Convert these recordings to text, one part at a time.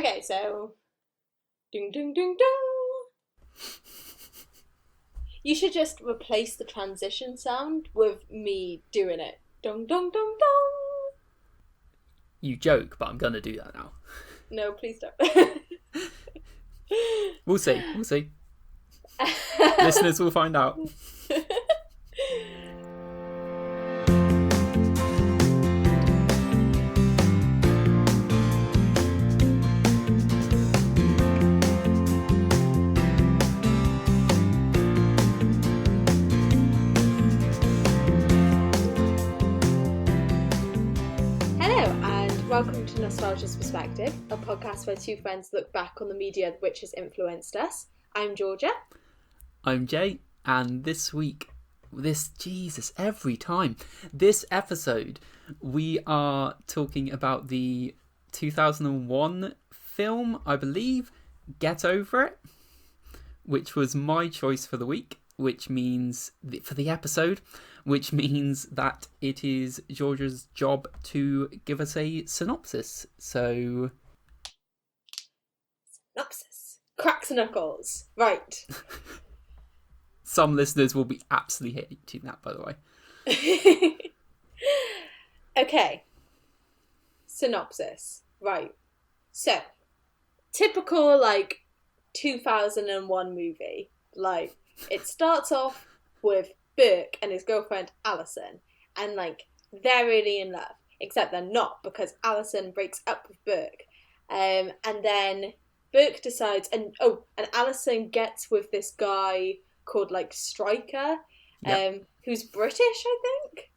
Okay, so... Ding, ding, ding, ding! You should just replace the transition sound with me doing it. Dong, dong, dong, dong! You joke, but I'm going to do that now. No, please don't. We'll see. Listeners will find out. Welcome to Nostalgia's Perspective, a podcast where two friends look back on the media which has influenced us. I'm Georgia. I'm Jay, and this episode, we are talking about the 2001 film, I believe, Get Over It, which was my choice for the week, which means, for the episode, which means that it is Georgia's job to give us a synopsis. So... Synopsis. Cracks and knuckles. Right. Some listeners will be absolutely hating that, by the way. Okay. Synopsis. Right. So, typical, 2001 movie. It starts off with Burke and his girlfriend Alison, and they're really in love, except they're not, because Alison breaks up with Burke, and then Burke decides, and Alison gets with this guy called Stryker, who's British, I think.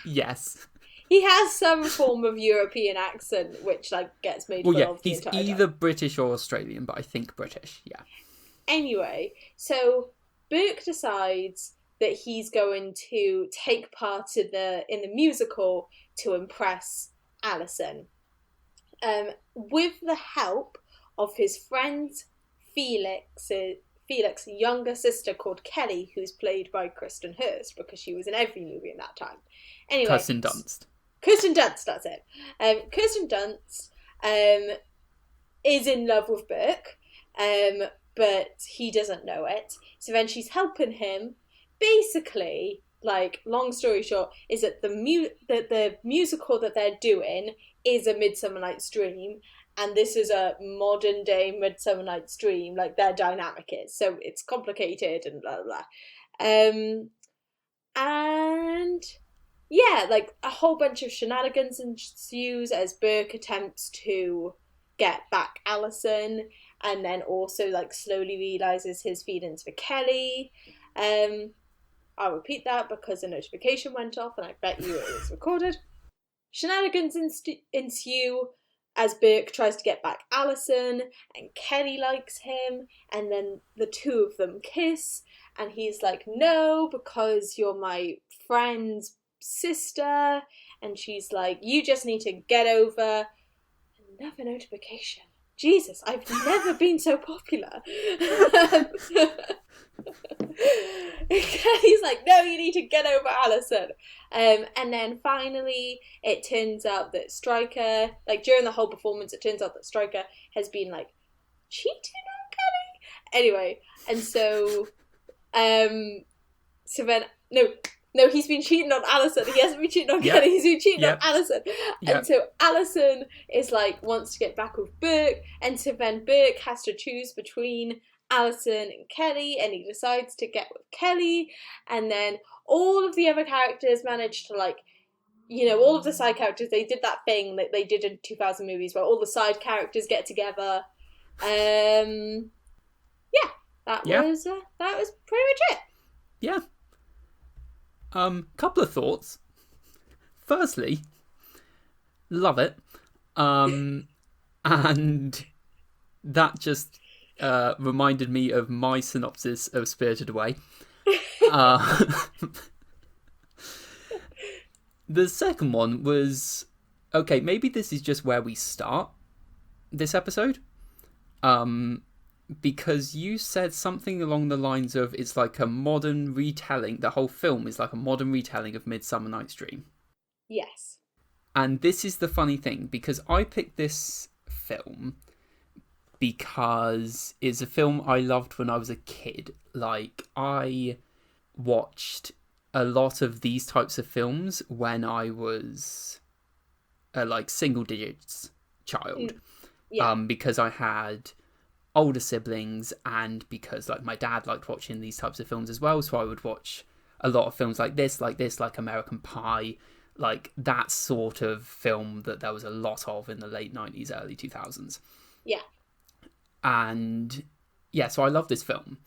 Yes. He has some form of European accent, which gets made fun of the entire time. He's either British or Australian, but I think British. Yeah. Anyway, so Burke decides that he's going to take part in the musical to impress Alison, with the help of his friend Felix's younger sister called Kelly, who's played by Kirsten Dunst, because she was in every movie in that time. Anyway, Kirsten Dunst, that's it. Kirsten Dunst is in love with Burke, but he doesn't know it. So then she's helping him. Basically, long story short, is that the musical that they're doing is a Midsummer Night's Dream, and this is a modern day Midsummer Night's Dream, their dynamic is. So it's complicated and blah, blah, blah. And yeah, a whole bunch of shenanigans ensues as Burke attempts to get back Alison, and then also slowly realizes his feelings for Kelly. I'll repeat that because a notification went off and I bet you it was recorded. Shenanigans ensue as Burke tries to get back Alison, and Kelly likes him, and then the two of them kiss, and he's like, no, because you're my friend's sister, and she's like, you just need to get over. Another notification. Jesus, I've never been so popular. He's like, no, you need to get over Alison. And then finally, it turns out that Stryker, during the whole performance, it turns out that Stryker has been, cheating on Kelly. Anyway, and so then, no, he's been cheating on Alison. He hasn't been cheating on Kelly. He's been cheating on Alison. And so Alison is wants to get back with Burke. And so then Burke has to choose between Alison and Kelly. And he decides to get with Kelly. And then all of the other characters manage to all of the side characters, they did that thing that they did in 2000 movies where all the side characters get together. That was pretty much it. Yeah. Couple of thoughts. Firstly, love it. And that just reminded me of my synopsis of Spirited Away. The second one was, okay, maybe this is just where we start this episode. Because you said something along the lines of it's a modern retelling. The whole film is a modern retelling of Midsummer Night's Dream. Yes. And this is the funny thing, because I picked this film because it's a film I loved when I was a kid. Like, I watched a lot of these types of films when I was a single digits child. Yeah. Because I had older siblings and because my dad liked watching these types of films as well, so I would watch a lot of films like American Pie, that sort of film that there was a lot of in the late 90s, early 2000s. Yeah. And yeah, so I love this film,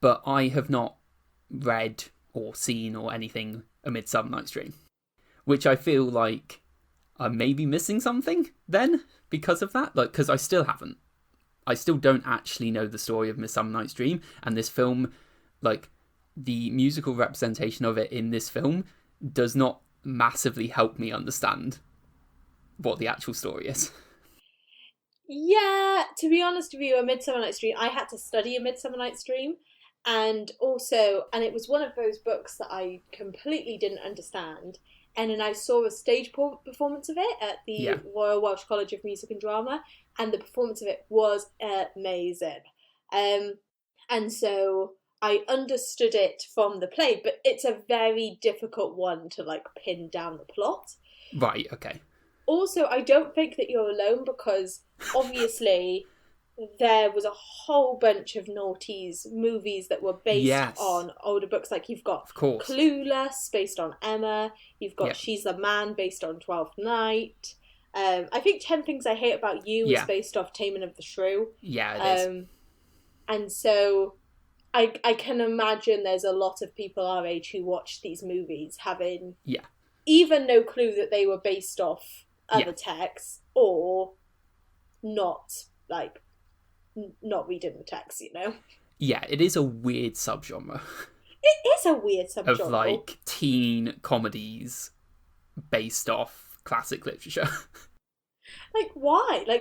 but I have not read or seen or anything A Midsummer Night's Dream, which I feel like I may be missing something then because of that, because I still haven't. I still don't actually know the story of Midsummer Night's Dream, and this film, the musical representation of it in this film does not massively help me understand what the actual story is. Yeah, to be honest with you, A Midsummer Night's Dream, I had to study A Midsummer Night's Dream, and it was one of those books that I completely didn't understand, and then I saw a stage performance of it at the Royal Welsh College of Music and Drama, and the performance of it was amazing. And so I understood it from the play, but it's a very difficult one to pin down the plot. Right, okay. Also, I don't think that you're alone because obviously there was a whole bunch of noughties movies that were based on older books. You've got Clueless based on Emma. You've got She's the Man based on 12th Night. I think 10 Things I Hate About You is based off Taming of the Shrew. Yeah, it is. And so I can imagine there's a lot of people our age who watch these movies having even no clue that they were based off other texts or not not reading the text, Yeah, it is a weird subgenre. It is a weird subgenre. Of teen comedies based off classic literature. Why? I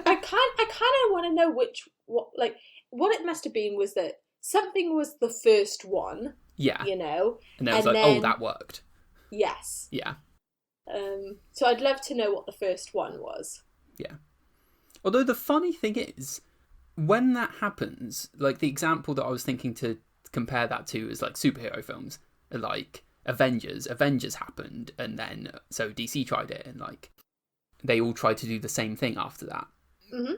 kind of want to know what it must have been was that something was the first one. Yeah. And then it was oh, that worked. Yes. Yeah. So I'd love to know what the first one was. Yeah. Although the funny thing is, when that happens, the example that I was thinking to compare that to is superhero films, Avengers. Avengers happened, and then so DC tried it, and they all tried to do the same thing after that. Mm-hmm.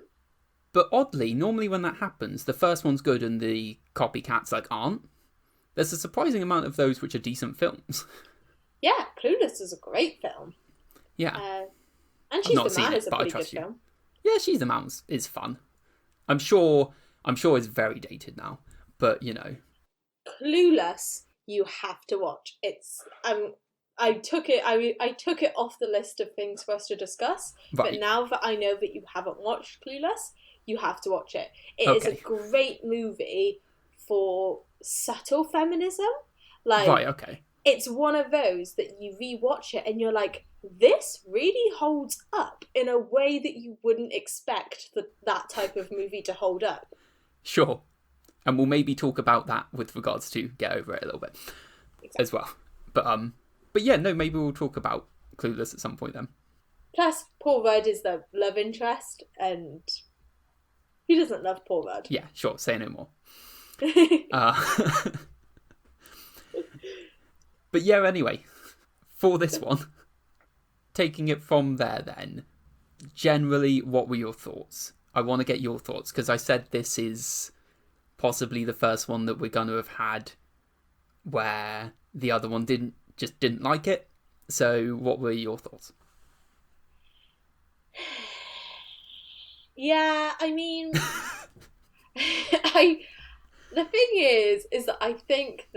But oddly, normally when that happens, the first one's good and the copycats aren't. There's a surprising amount of those which are decent films. Yeah, Clueless is a great film. Yeah. And She's the Man is a pretty good film. Yeah, She's the Man is fun. I'm sure it's very dated now, but Clueless, you have to watch. It's I took it off the list of things for us to discuss, but now that I know that you haven't watched Clueless, you have to watch it. It is a great movie for subtle feminism. Right, okay. It's one of those that you rewatch it and you're like, this really holds up in a way that you wouldn't expect that type of movie to hold up. Sure. And we'll maybe talk about that with regards to Get Over It a little bit as well. But yeah, no, maybe we'll talk about Clueless at some point then. Plus, Paul Rudd is the love interest, and who doesn't love Paul Rudd? Yeah, sure, say no more. But yeah, anyway, for this one, taking it from there then, generally, what were your thoughts? I want to get your thoughts, because I said this is possibly the first one that we're going to have had where the other one didn't like it. So what were your thoughts? Yeah, I mean, the thing is that I think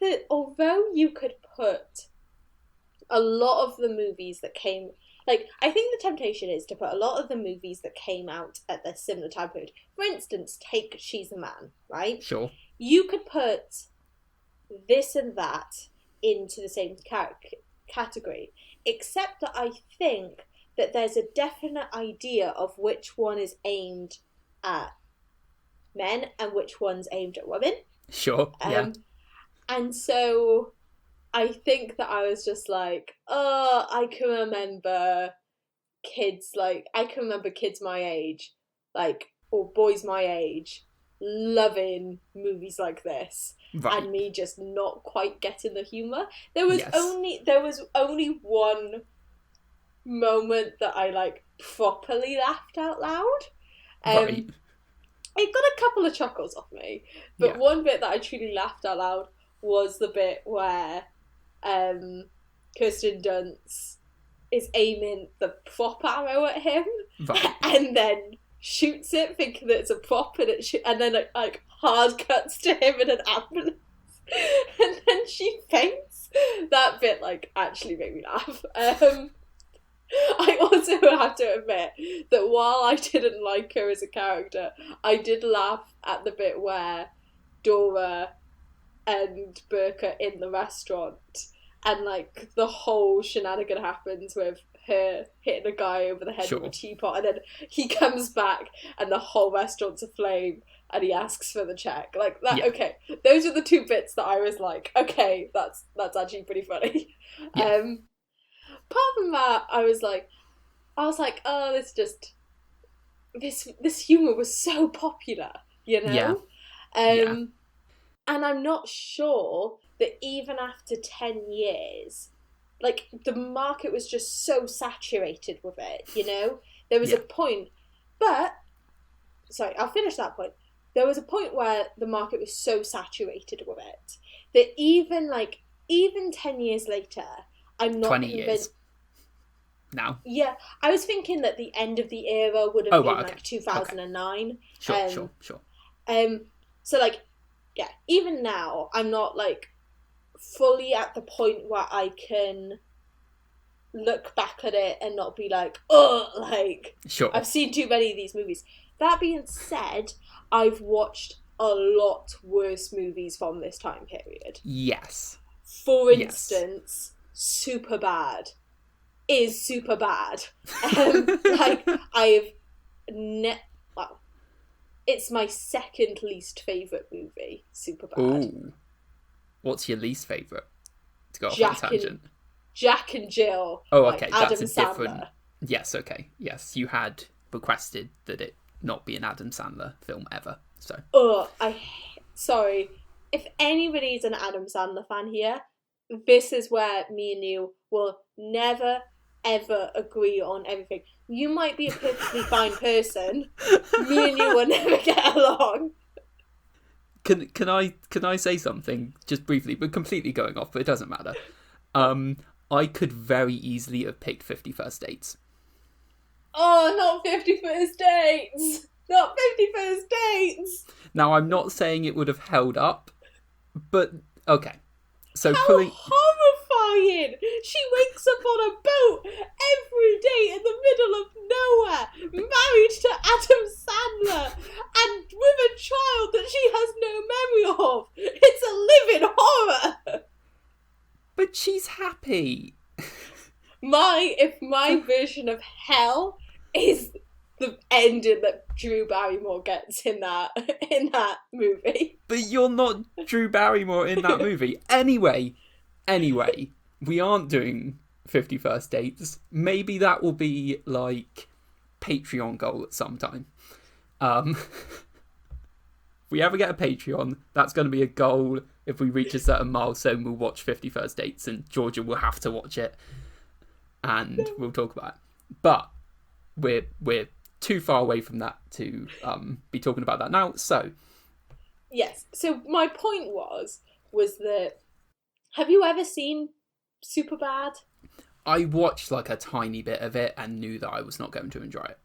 that although you could put a lot of the movies that came, I think the temptation is to put a lot of the movies that came out at the similar time period. For instance, take She's the Man, right? Sure. You could put this and that into the same category, except that I think that there's a definite idea of which one is aimed at men and which one's aimed at women. Sure, yeah. And so I think that I was just like, oh, I can remember kids, like, I can remember kids my age, like, or boys my age, loving movies like this, Right. and me just not quite getting the humour. There was Yes. only one moment that I, like, properly laughed out loud. Right. It got a couple of chuckles off me, but Yeah. one bit that I truly laughed out loud was the bit where Kirsten Dunst is aiming the prop arrow at him, Right. and then shoots it, thinking that it's a prop, and then it, like, hard cuts to him in an ambulance, and then she faints. That bit, like, actually made me laugh. I also have to admit that while I didn't like her as a character, I did laugh at the bit where Dora and Burke are in the restaurant, and, like, the whole shenanigan happens with her hitting a guy over the head with a teapot, and then he comes back and the whole restaurant's aflame, and he asks for the check. Like that. Yeah. Okay, those are the two bits that I was like, okay, that's actually pretty funny. Yeah. Apart from that, I was like, oh, this humour was so popular, you know? Yeah. And I'm not sure that even after 10 years, like, the market was just so saturated with it, you know? There was a point, sorry, I'll finish that point. There was a point where the market was so saturated with it that even 10 years later, I'm not 20 years. Now. Yeah, I was thinking that the end of the era would have been like 2009. Okay. Sure. So, like, yeah, even now, I'm not, like, fully at the point where I can look back at it and not be like, oh, like, sure, I've seen too many of these movies. That being said, I've watched a lot worse movies from this time period. Yes. For instance, Superbad is super bad. Like, it's my second least favourite movie, Superbad. Ooh. What's your least favourite? To go off on a tangent. Jack and Jill. Oh, okay, that's a Sandler. different... Yes, okay. Yes, you had requested that it not be an Adam Sandler film ever, so... Oh, sorry. If anybody's an Adam Sandler fan here, this is where me and you will never, ever agree on everything. You might be a perfectly fine person. Me and you will never get along. Can I say something just briefly, but completely going off, but it doesn't matter. I could very easily have picked 50 First Dates. Oh, not 50 First Dates! Not 50 First Dates! Now, I'm not saying it would have held up, but okay. So how horrifying! She wakes up on a boat every day in the middle of nowhere, married to Adam Sandler, and with a child that she has no memory of. It's a living horror. But she's happy. If my version of hell is the ending that Drew Barrymore gets in that movie. But you're not Drew Barrymore in that movie. Anyway, we aren't doing 50 First Dates. Maybe that will be, like, Patreon goal at some time. If we ever get a Patreon, that's going to be a goal. If we reach a certain milestone, we'll watch 50 First Dates, and Georgia will have to watch it, and we'll talk about it. But we're too far away from that to be talking about that now. So yes. So my point was that, have you ever seen Superbad? I watched like a tiny bit of it and knew that I was not going to enjoy it.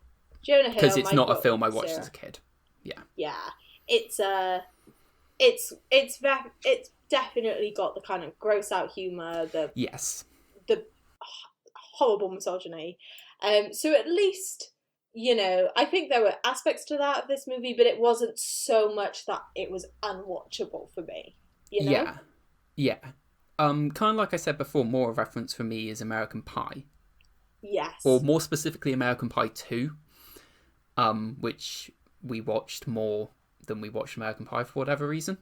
Jonah Hill, because it's not a film I watched as a kid. Yeah. It's definitely got the kind of gross out humour, the horrible misogyny. So at least, you know, I think there were aspects to that of this movie, but it wasn't so much that it was unwatchable for me. You know? Yeah. Kind of like I said before, more of a reference for me is American Pie. Yes. Or more specifically, American Pie 2, which we watched more than we watched American Pie for whatever reason.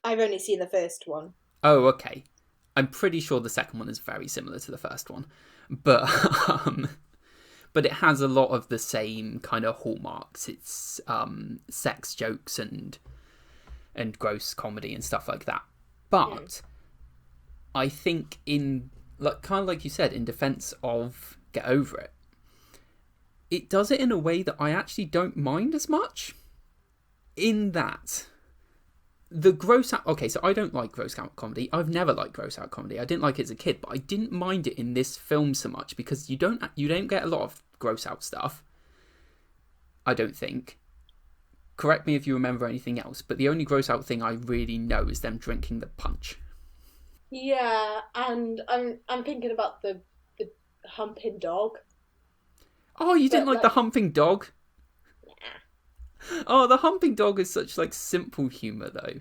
I've only seen the first one. Oh, okay. I'm pretty sure the second one is very similar to the first one. But but it has a lot of the same kind of hallmarks. It's sex jokes and gross comedy and stuff like that. But I think in kind of like you said, in defense of Get Over It, it does it in a way that I actually don't mind as much. In that, the gross out... Okay, so I don't like gross out comedy. I've never liked gross out comedy. I didn't like it as a kid, but I didn't mind it in this film so much because you don't get a lot of gross out stuff. I don't think. Correct me if you remember anything else, but the only gross out thing I really know is them drinking the punch. Yeah, and I'm thinking about the Humping Dog. Oh, you didn't like the Humping Dog? Nah. Oh, the Humping Dog is such like simple humor though.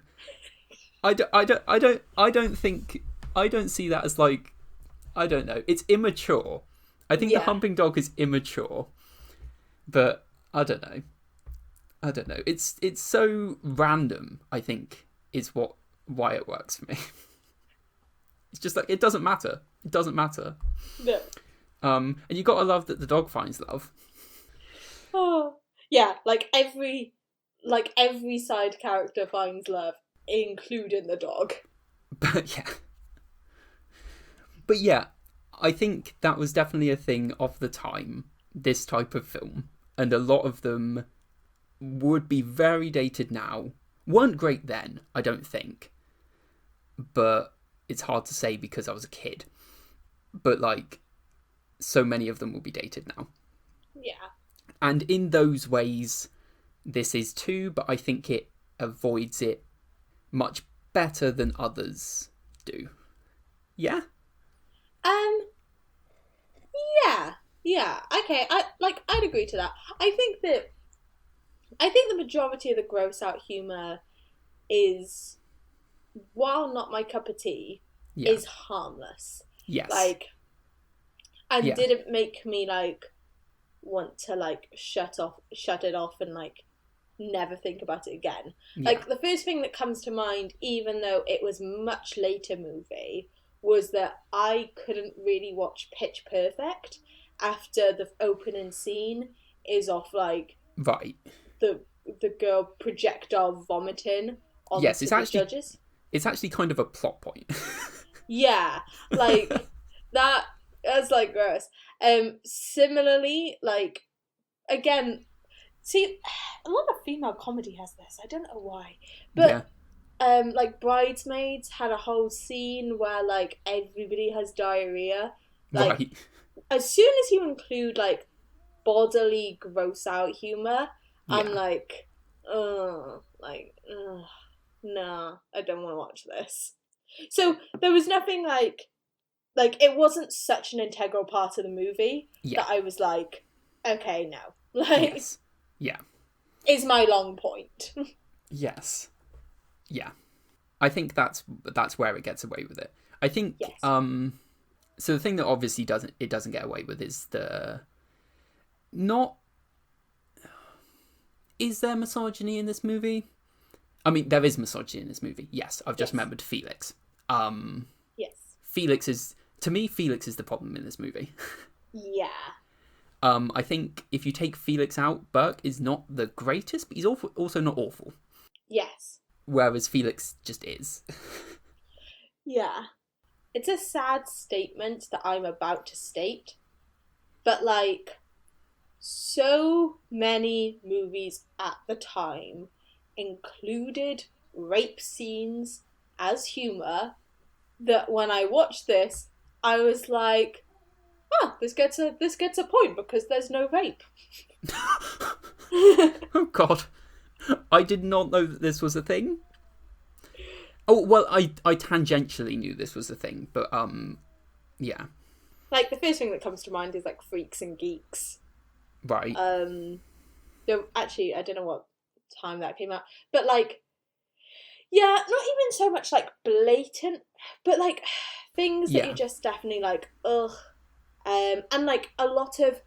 I don't see that as like, I don't know. It's immature. I think the Humping Dog is immature, but I don't know. It's so random, I think, is why it works for me. It's just like, it doesn't matter. No. And you gotta love that the dog finds love. Oh yeah, like every side character finds love, including the dog. But yeah, I think that was definitely a thing of the time, this type of film, and a lot of them would be very dated now. Weren't great then, I don't think, but it's hard to say because I was a kid. But like, so many of them will be dated now. Yeah. And in those ways, this is too, but I think it avoids it much better than others do. Yeah? Yeah. Okay, I'd agree to that. I think the majority of the gross out humour is, while not my cup of tea, is harmless. Yes. Like, and didn't make me like want to like shut it off and like never think about it again. Yeah. Like the first thing that comes to mind, even though it was much later movie, was that I couldn't really watch Pitch Perfect after the opening scene is off like the girl projectile vomiting on the judges. It's actually kind of a plot point. Yeah, like that's like gross. Similarly, like again, see, a lot of female comedy has this. I don't know why, but like Bridesmaids had a whole scene where like everybody has diarrhea. Like as soon as you include like bodily gross out humor, I'm like, no, I don't want to watch this. So there was nothing like it wasn't such an integral part of the movie that I was like, okay, no. Like, is my long point. Yes. Yeah. I think that's where it gets away with it. I think, so the thing that obviously doesn't get away with is is there misogyny in this movie? I mean, there is misogyny in this movie. Yes, I've just remembered Felix. Yes. Felix is the problem in this movie. Yeah. I think if you take Felix out, Burke is not the greatest, but he's also not awful. Yes. Whereas Felix just is. Yeah. It's a sad statement that I'm about to state, but like, so many movies at the time included rape scenes as humour that when I watched this, I was like, this gets a point because there's no rape. Oh God, I did not know that this was a thing. Oh well, I tangentially knew this was a thing, but yeah. Like the first thing that comes to mind is like Freaks and Geeks. Right. Actually, I don't know what time that came out, but like, yeah, not even so much like blatant, but like things that you're just definitely like, ugh. And like a lot of,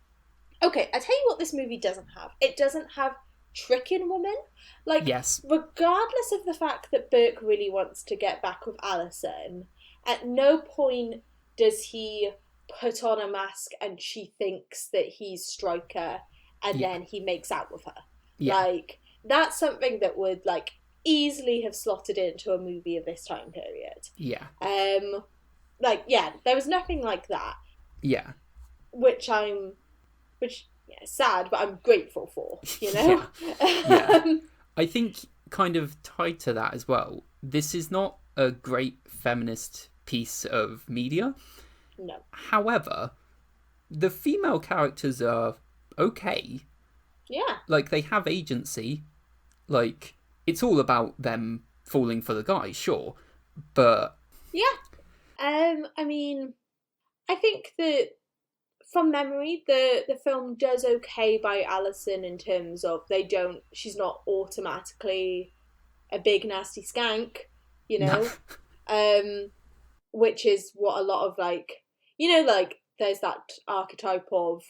okay, I tell you what this movie doesn't have. It doesn't have tricking women. Like, regardless of the fact that Burke really wants to get back with Alison, at no point does he put on a mask and she thinks that he's Stryker, and then he makes out with her. Yeah. Like, that's something that would, like, easily have slotted into a movie of this time period. Yeah. Like, yeah, there was nothing like that. Yeah. Which sad, but I'm grateful for, you know? Yeah. I think kind of tied to that as well, this is not a great feminist piece of media. No. However, the female characters are okay. Yeah. Like, they have agency. Like, it's all about them falling for the guy, sure. But... yeah. I mean, I think that from memory, the film does okay by Alison in terms of she's not automatically a big nasty skank, you know? Which is what a lot of, like, you know, like, there's that archetype of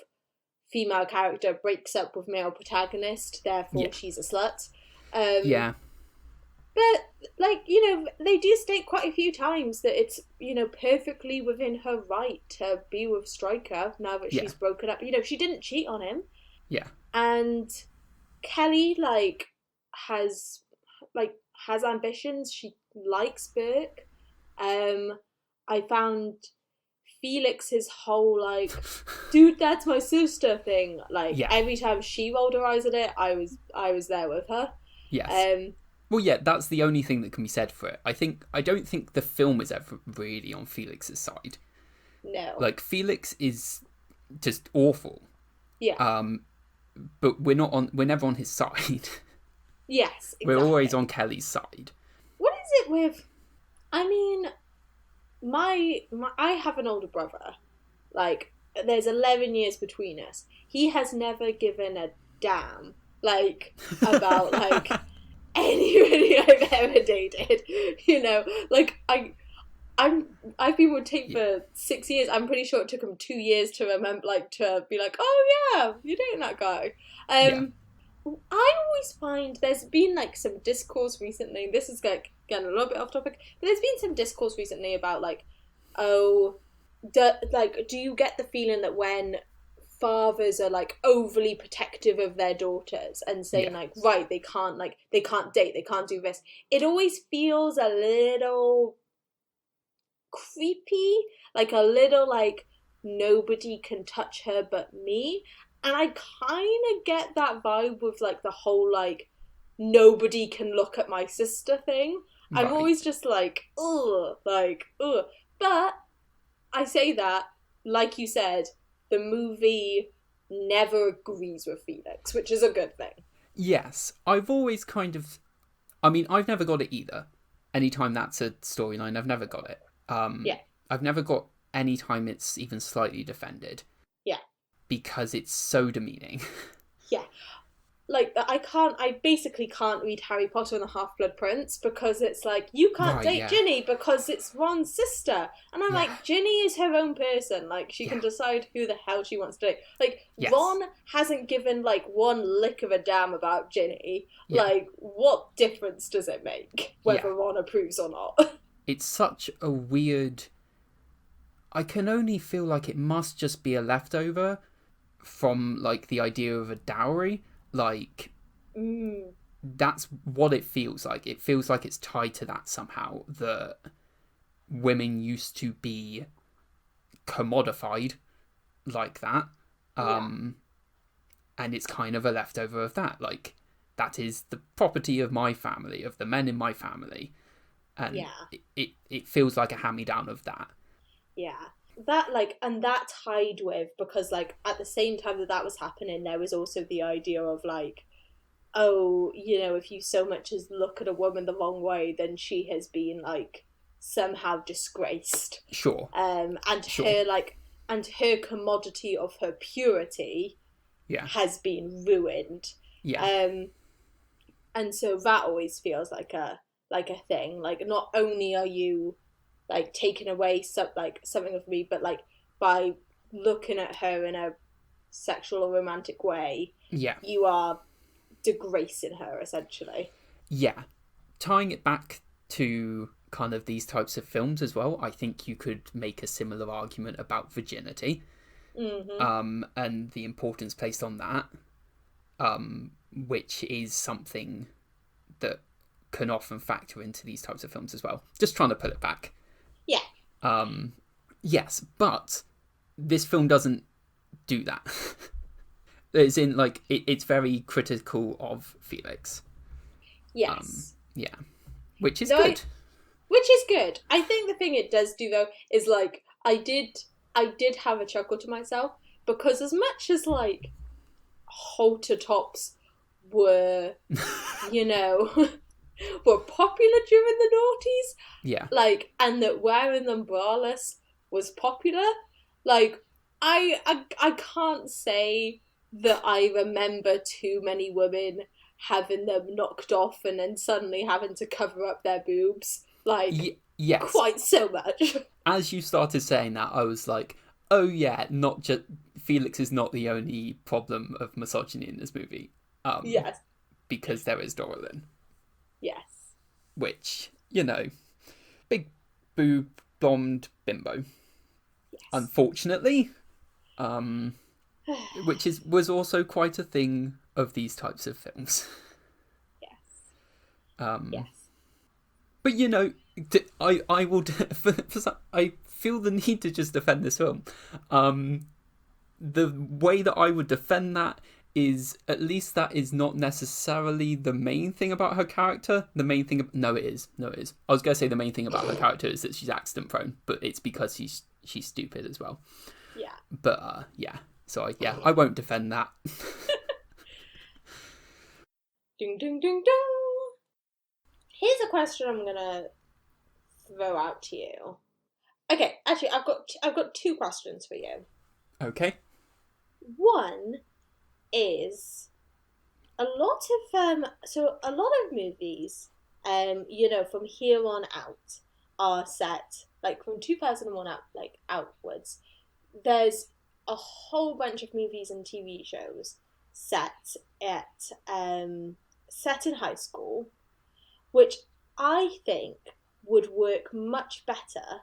female character breaks up with male protagonist, therefore she's a slut. Yeah. But, like, you know, they do state quite a few times that it's, you know, perfectly within her right to be with Stryker now that she's broken up. You know, she didn't cheat on him. Yeah. And Kelly, like, has ambitions. She likes Burke. I found Felix's whole, like, dude, that's my sister thing. Like, every time she rolled her eyes at it, I was there with her. Yes. Well, yeah, that's the only thing that can be said for it. I don't think the film is ever really on Felix's side. No. Like, Felix is just awful. Yeah. But we're never on his side. Yes, exactly. We're always on Kelly's side. What is it with... I mean, I have an older brother. Like, there's 11 years between us. He has never given a damn, like, about, like, anybody I've ever dated. You know? Like, I've been with Tate for 6 years. I'm pretty sure it took him 2 years to remember, like, to be like, oh yeah, you're dating that guy. I always find there's been, like, some discourse recently, this is like getting a little bit off topic, but there's been some discourse recently about, like, do you get the feeling that when fathers are, like, overly protective of their daughters and saying, like, right, they can't date, they can't do this, it always feels a little creepy, like a little, like, nobody can touch her but me. And I kind of get that vibe with, like, the whole, like, nobody can look at my sister thing. Right. I'm always just like, ugh, like, ugh. But I say that, like you said, the movie never agrees with Felix, which is a good thing. Yes. I've always kind of... I mean, I've never got it either. Anytime that's a storyline, I've never got it. I've never got any time it's even slightly defended. Yeah. Because it's so demeaning. Yeah. Like, I basically can't read Harry Potter and the Half-Blood Prince because it's like, you can't date Ginny because it's Ron's sister. And I'm like, Ginny is her own person. Like, she can decide who the hell she wants to date. Like, Ron hasn't given, like, one lick of a damn about Ginny. Yeah. Like, what difference does it make whether Ron approves or not? It's such a weird... I can only feel like it must just be a leftover from, like, the idea of a dowry. Like, that's what it feels like. It feels like it's tied to that somehow, that women used to be commodified like that. And it's kind of a leftover of that. Like, that is the property of my family, of the men in my family. And it feels like a hand-me-down of that. Yeah. That, like, and that tied with, because, like, at the same time that was happening, there was also the idea of, like, oh, you know, if you so much as look at a woman the wrong way, then she has been, like, somehow disgraced. Sure. And her, like, and her commodity of her purity has been ruined. Yeah. And so that always feels like a thing. Like, not only are you, like, taking away something of me, but, like, by looking at her in a sexual or romantic way, you are disgracing her, essentially. Yeah. Tying it back to kind of these types of films as well. I think you could make a similar argument about virginity, and the importance placed on that, which is something that can often factor into these types of films as well. Just trying to pull it back. Yeah. Yes, but this film doesn't do that. It's in, like, it's very critical of Felix. Yes. Yeah. Which is good. Which is good. I think the thing it does do, though, is, like, I did have a chuckle to myself, because as much as, like, halter tops were, you know, were popular during the noughties, Yeah. like, and that wearing them braless was popular, like, I can't say that I remember too many women having them knocked off and then suddenly having to cover up their boobs, like, yes, quite so much. As you started saying that, I was like, oh yeah, not just Felix is not the only problem of misogyny in this movie. Yes. Because there is Doralyn. Yes. Which, you know, big boob blonde bimbo. Yes. Unfortunately. Which was also quite a thing of these types of films. Yes. Yes. But, you know, I will... I feel the need to just defend this film. The way that I would defend that is, at least that is not necessarily the main thing about her character. The main thing... No, it is. I was going to say the main thing about her character is that she's accident prone, but it's because she's stupid as well. Yeah. But, yeah. So, I won't defend that. Ding, ding, ding, ding. Here's a question I'm gonna throw out to you. Okay, actually, I've got two questions for you. Okay. One is a lot of movies, you know, from here on out are set, like, from 2001 out, like, outwards. There's a whole bunch of movies and TV shows set in high school, which I think would work much better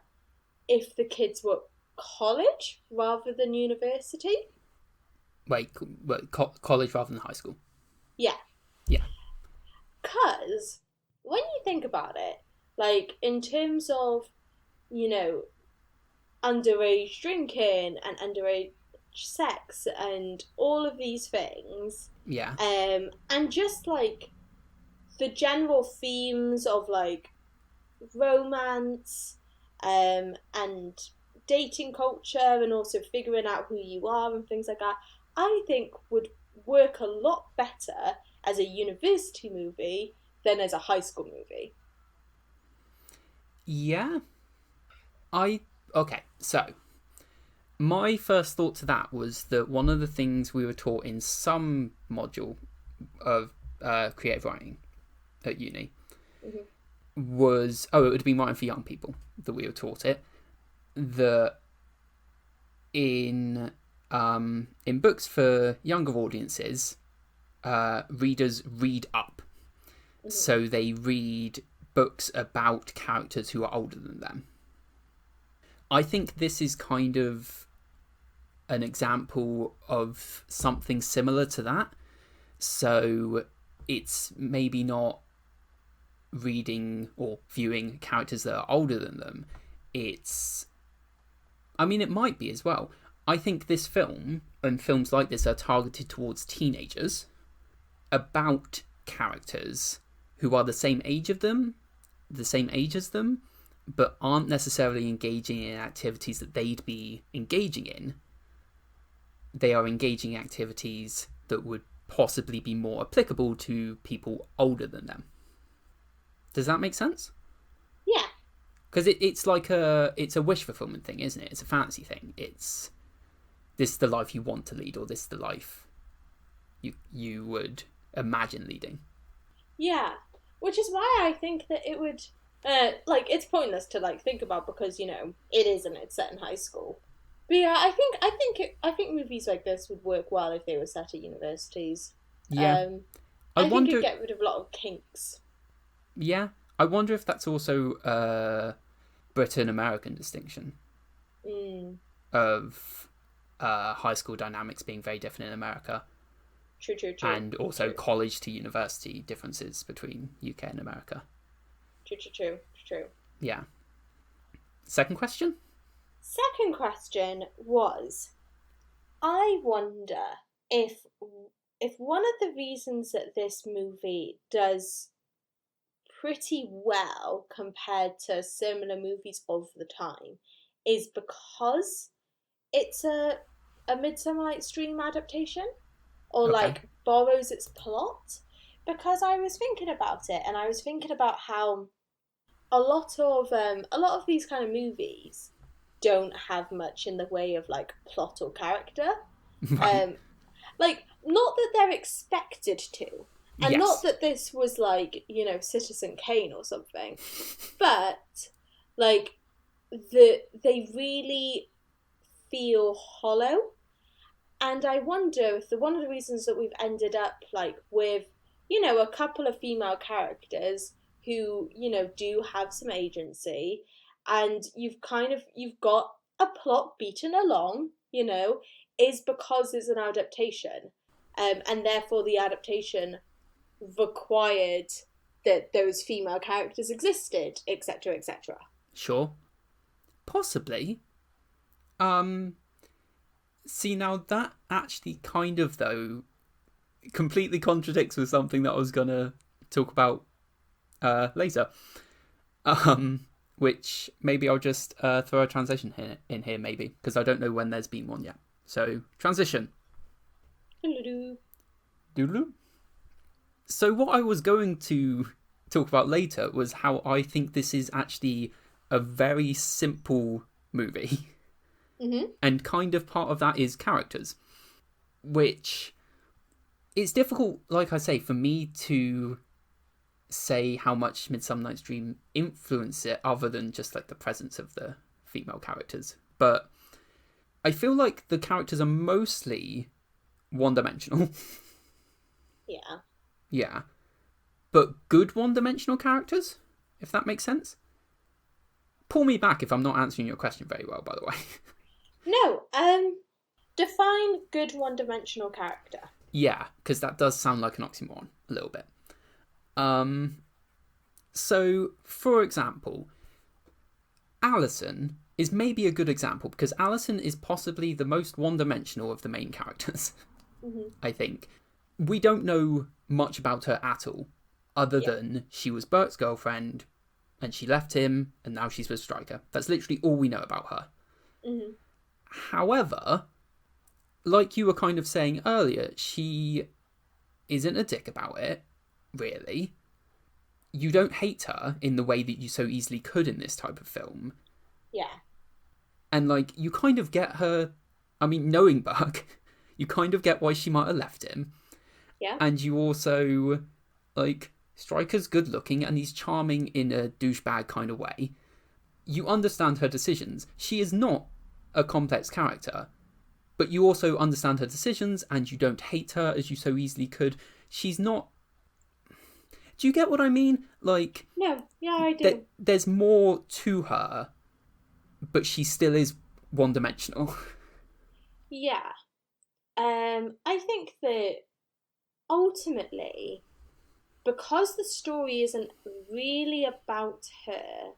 if the kids were college rather than university. Wait, college rather than high school? Yeah. Yeah. Because when you think about it, like, in terms of, you know, underage drinking and underage sex and all of these things, yeah, and just, like, the general themes of, like, romance, and dating culture, and also figuring out who you are and things like that, I think would work a lot better as a university movie than as a high school movie. Yeah. Okay, so my first thought to that was that one of the things we were taught in some module of creative writing at uni was, it would be writing for young people that we were taught it, that in books for younger audiences, readers read up. So they read books about characters who are older than them. I think this is kind of an example of something similar to that. So it's maybe not reading or viewing characters that are older than them. It might be as well. I think this film and films like this are targeted towards teenagers, about characters who are the same age as them, but aren't necessarily engaging in activities that they'd be engaging in. They are engaging in activities that would possibly be more applicable to people older than them. Does that make sense? Yeah. Because it's a wish fulfillment thing, isn't it? It's a fantasy thing. It's, this is the life you want to lead, or this is the life you would imagine leading. Yeah. Which is why I think that it would, it's pointless to, like, think about, because, you know, it's set in high school. But yeah, I think movies like this would work well if they were set at universities. Yeah. I think it'd get rid of a lot of kinks. Yeah. I wonder if that's also a Britain-American distinction of high school dynamics being very different in America. True. And also college to university differences between UK and America. True. Yeah. Second question? Second question was, I wonder if one of the reasons that this movie does pretty well compared to similar movies of the time is because it's a Midsummer Night's Dream adaptation, or like borrows its plot. Because I was thinking about it, and I was thinking about how a lot of these kind of movies don't have much in the way of like plot or character. Right. Like, not that they're expected to, and Yes. not that this was like, Citizen Kane or something, but like they really feel hollow. And I wonder if one of the reasons that we've ended up like with, a couple of female characters who, do have some agency, and you've got a plot beaten along, is because it's an adaptation. And therefore the adaptation required that those female characters existed, etc., etc. Sure. Possibly. See, now that actually kind of, though, completely contradicts with something that I was going to talk about later. Which maybe I'll just throw a transition in here, maybe, because I don't know when there's been one yet. So, transition. Doodaloo. So what I was going to talk about later was how I think this is actually a very simple movie. Mm-hmm. And kind of part of that is characters, which it's difficult, like I say, for me to say how much Midsummer Night's Dream influenced it other than just like the presence of the female characters. But I feel like the characters are mostly one-dimensional. Yeah. Yeah. But good one-dimensional characters, if that makes sense. Pull me back if I'm not answering your question very well, by the way. No, define good one-dimensional character. Yeah, because that does sound like an oxymoron, a little bit. So, for example, Alison is maybe a good example, because Alison is possibly the most one-dimensional of the main characters, I think. We don't know much about her at all, other than she was Bert's girlfriend, and she left him, and now she's with Stryker. That's literally all we know about her. Mm-hmm. However, like you were kind of saying earlier, she isn't a dick about it, really. You don't hate her in the way that you so easily could in this type of film. Yeah. And, like, you kind of get her... I mean, knowing Buck, you kind of get why she might have left him. Yeah. And you also, like, Stryker's good looking and he's charming in a douchebag kind of way. You understand her decisions. She is not a complex character, but you also understand her decisions and you don't hate her as you so easily could. She's not... Do you get what I mean? Like... No, yeah, I do. There's more to her, but she still is one-dimensional. Yeah. I think that ultimately, because the story isn't really about her,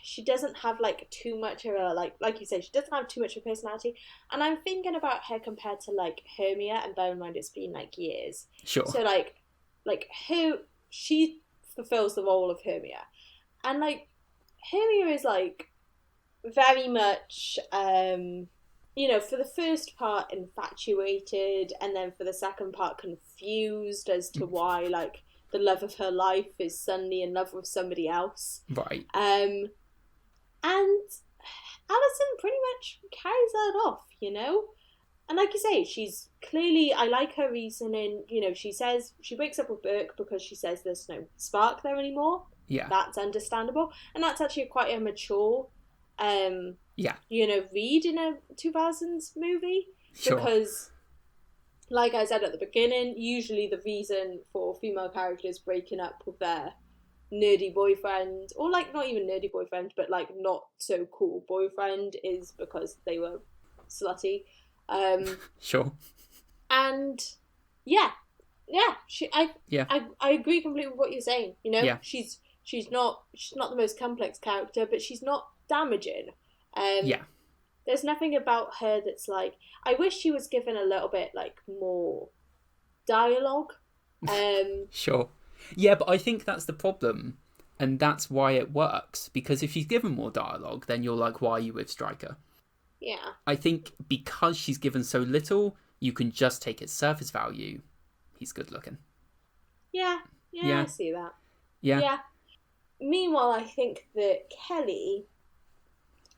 she doesn't have like too much of a like you said, she doesn't have too much of a personality. And I'm thinking about her compared to like Hermia, and bear in mind it's been like years. Sure. So like her, she fulfills the role of Hermia, and like Hermia is like very much for the first part infatuated, and then for the second part confused as to why like the love of her life is suddenly in love with somebody else. Right. And Alison pretty much carries that off, And like you say, she's clearly, I like her reasoning. She says she breaks up with Burke because she says there's no spark there anymore. Yeah. That's understandable. And that's actually quite a mature yeah. Read in a 2000s movie. Sure. Because, like I said at the beginning, usually the reason for female characters breaking up with their nerdy boyfriend, or like not even nerdy boyfriend, but like not so cool boyfriend, is because they were slutty. Sure. And yeah, Yeah. I agree completely with what you're saying. You know, Yeah. she's not the most complex character, but she's not damaging. Yeah. There's nothing about her that's like, I wish she was given a little bit like more dialogue. Sure. Yeah, but I think that's the problem, and that's why it works. Because if she's given more dialogue, then you're like, why are you with Stryker? Yeah. I think because she's given so little, you can just take its surface value. He's good looking. Yeah, Yeah. I see that. Yeah. Yeah. Meanwhile, I think that Kelly,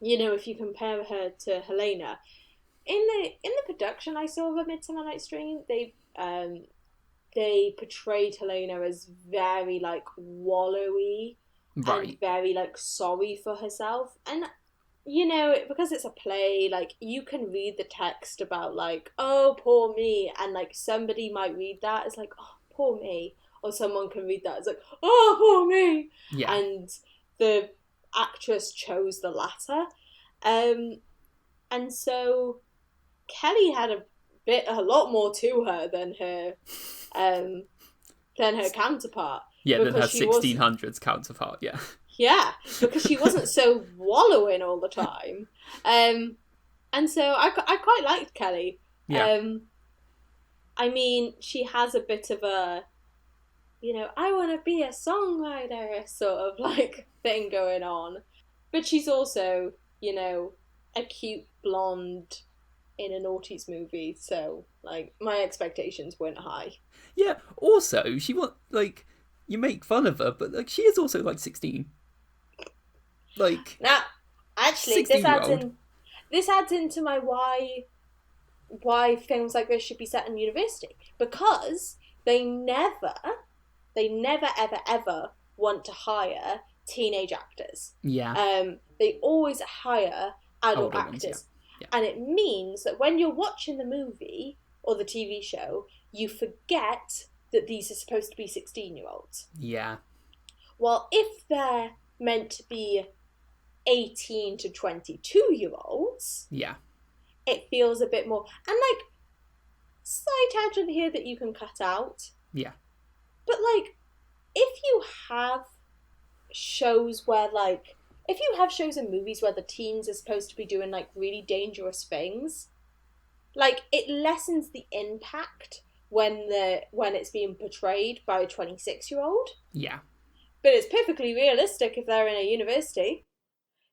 you know, if you compare her to Helena, in the production I saw of A Midsummer Night's Dream, they portrayed Helena as very like wallowy Right. and very like sorry for herself. And you know, because it's a play, like you can read the text about like, oh poor me, and like somebody might read that as like, oh poor me, or someone can read that as like, oh poor me. Yeah. And the actress chose the latter. And so Kelly had a lot more to her than her counterpart. Yeah, than her because she was 1600s counterpart, yeah. Yeah, because she wasn't so wallowing all the time. And so I quite liked Kelly. Yeah. I mean, she has a bit of a, you know, I want to be a songwriter sort of like thing going on. But she's also, you know, a cute blonde in a noughties movie. So, like, my expectations weren't high. Yeah, also, she was, like, you make fun of her, but, like, she is also, like, 16. Like, now, actually, this adds into my why films like this should be set in university, because they never ever ever want to hire teenage actors. Yeah. They always hire adult Older actors. ones, yeah. And it means that when you're watching the movie or the TV show, you forget that these are supposed to be 16-year-olds. Yeah. Well, if they're meant to be 18 to 22-year-olds, Yeah. it feels a bit more. And, like, slight tangent here that you can cut out. Yeah. But, like, if you have shows where, like, if you have shows and movies where the teens are supposed to be doing, like, really dangerous things, like, it lessens the impact when it's being portrayed by a 26-year-old. Yeah. But it's perfectly realistic if they're in a university.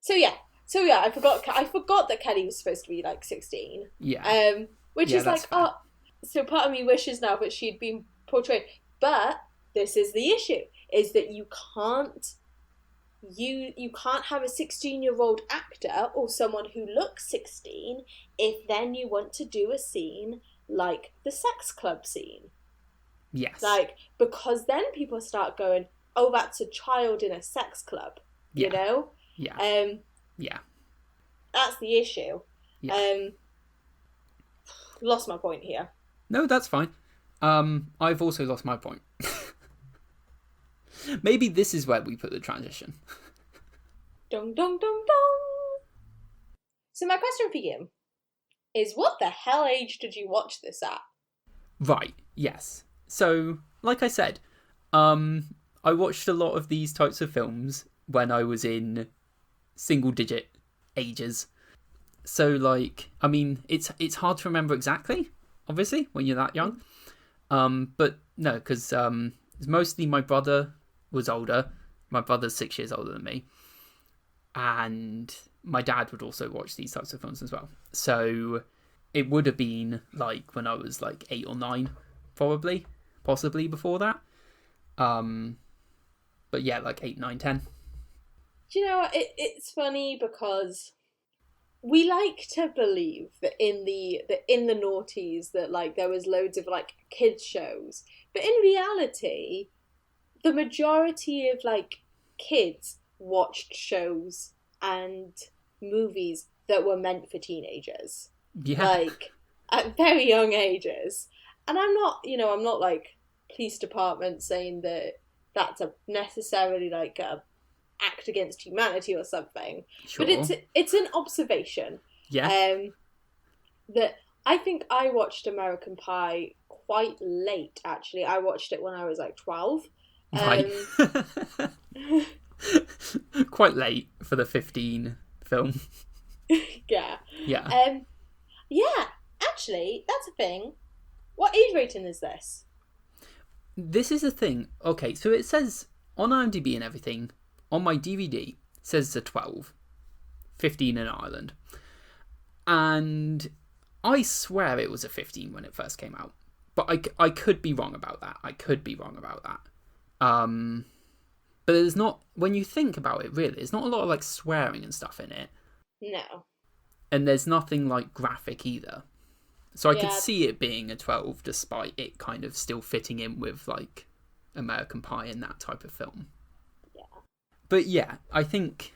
So yeah, I forgot that Kelly was supposed to be like 16. Yeah. Which is like, fair. Oh, so part of me wishes now that she'd been portrayed. But this is the issue: is that you can't have a 16-year-old actor or someone who looks 16 if then you want to do a scene like the sex club scene. Yes. Like, because then people start going, oh, that's a child in a sex club. Yeah. You know? Yeah. Yeah. That's the issue. Yeah. Lost my point here. No, that's fine. I've also lost my point. Maybe this is where we put the transition. Dong, dong, dong, dong. So my question for you is, what the hell age did you watch this at? Right, yes. So, like I said, I watched a lot of these types of films when I was in single-digit ages. So, like, I mean, it's hard to remember exactly, obviously, when you're that young. But no, because mostly my brother was older. My brother's 6 years older than me. And my dad would also watch these types of films as well. So it would have been like when I was like 8 or 9, probably, possibly before that. But yeah, like 8, 9, 10. Do you know, it's funny because we like to believe that in the noughties that like there was loads of like kids shows, but in reality, the majority of like kids watched shows and movies that were meant for teenagers. Yeah. Like at very young ages. And I'm not like police department saying that that's a necessarily like a act against humanity or something. Sure. But it's an observation. Yeah. That I think I watched American Pie quite late, actually. I watched it when I was like 12. Right. Quite late for the 15 film. Yeah. Yeah. Yeah, actually, that's a thing. What age rating is this? This is a thing. Okay, so it says on IMDb and everything, on my DVD, it says it's a 12. 15 in Ireland. And I swear it was a 15 when it first came out. But I could be wrong about that. But there's not, when you think about it, really, there's not a lot of like swearing and stuff in it. No. And there's nothing like graphic either. So I Yeah. could see it being a 12 despite it kind of still fitting in with like American Pie and that type of film. Yeah. But yeah, I think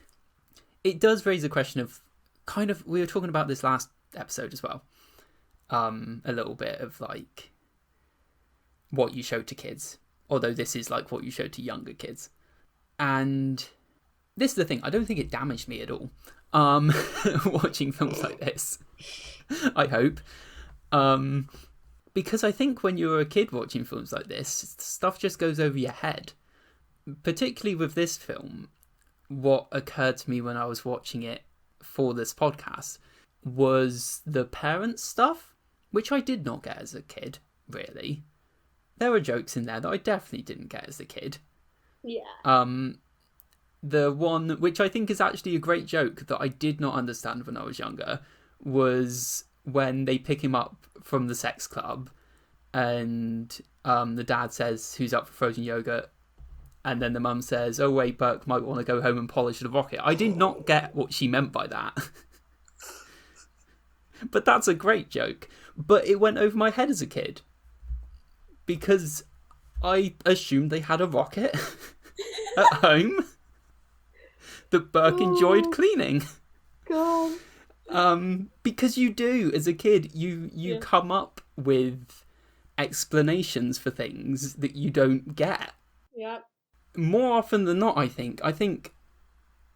it does raise a question of kind of, we were talking about this last episode as well. A little bit of like what you show to kids. Although this is like what you show to younger kids. And this is the thing, I don't think it damaged me at all. Watching films like this. I hope. Because I think when you're a kid watching films like this, stuff just goes over your head. Particularly with this film, what occurred to me when I was watching it for this podcast was the parents stuff, which I did not get as a kid, really. There were jokes in there that I definitely didn't get as a kid. Yeah. The one, which I think is actually a great joke that I did not understand when I was younger, was when they pick him up from the sex club and the dad says, "Who's up for frozen yogurt?" And then the mum says, "Oh wait, Burke might want to go home and polish the rocket." I did not get what she meant by that. But that's a great joke. But it went over my head as a kid. Because I assumed they had a rocket at home that Burke enjoyed cleaning. God. Because you do, as a kid, you come up with explanations for things that you don't get. Yeah. More often than not, I think. I think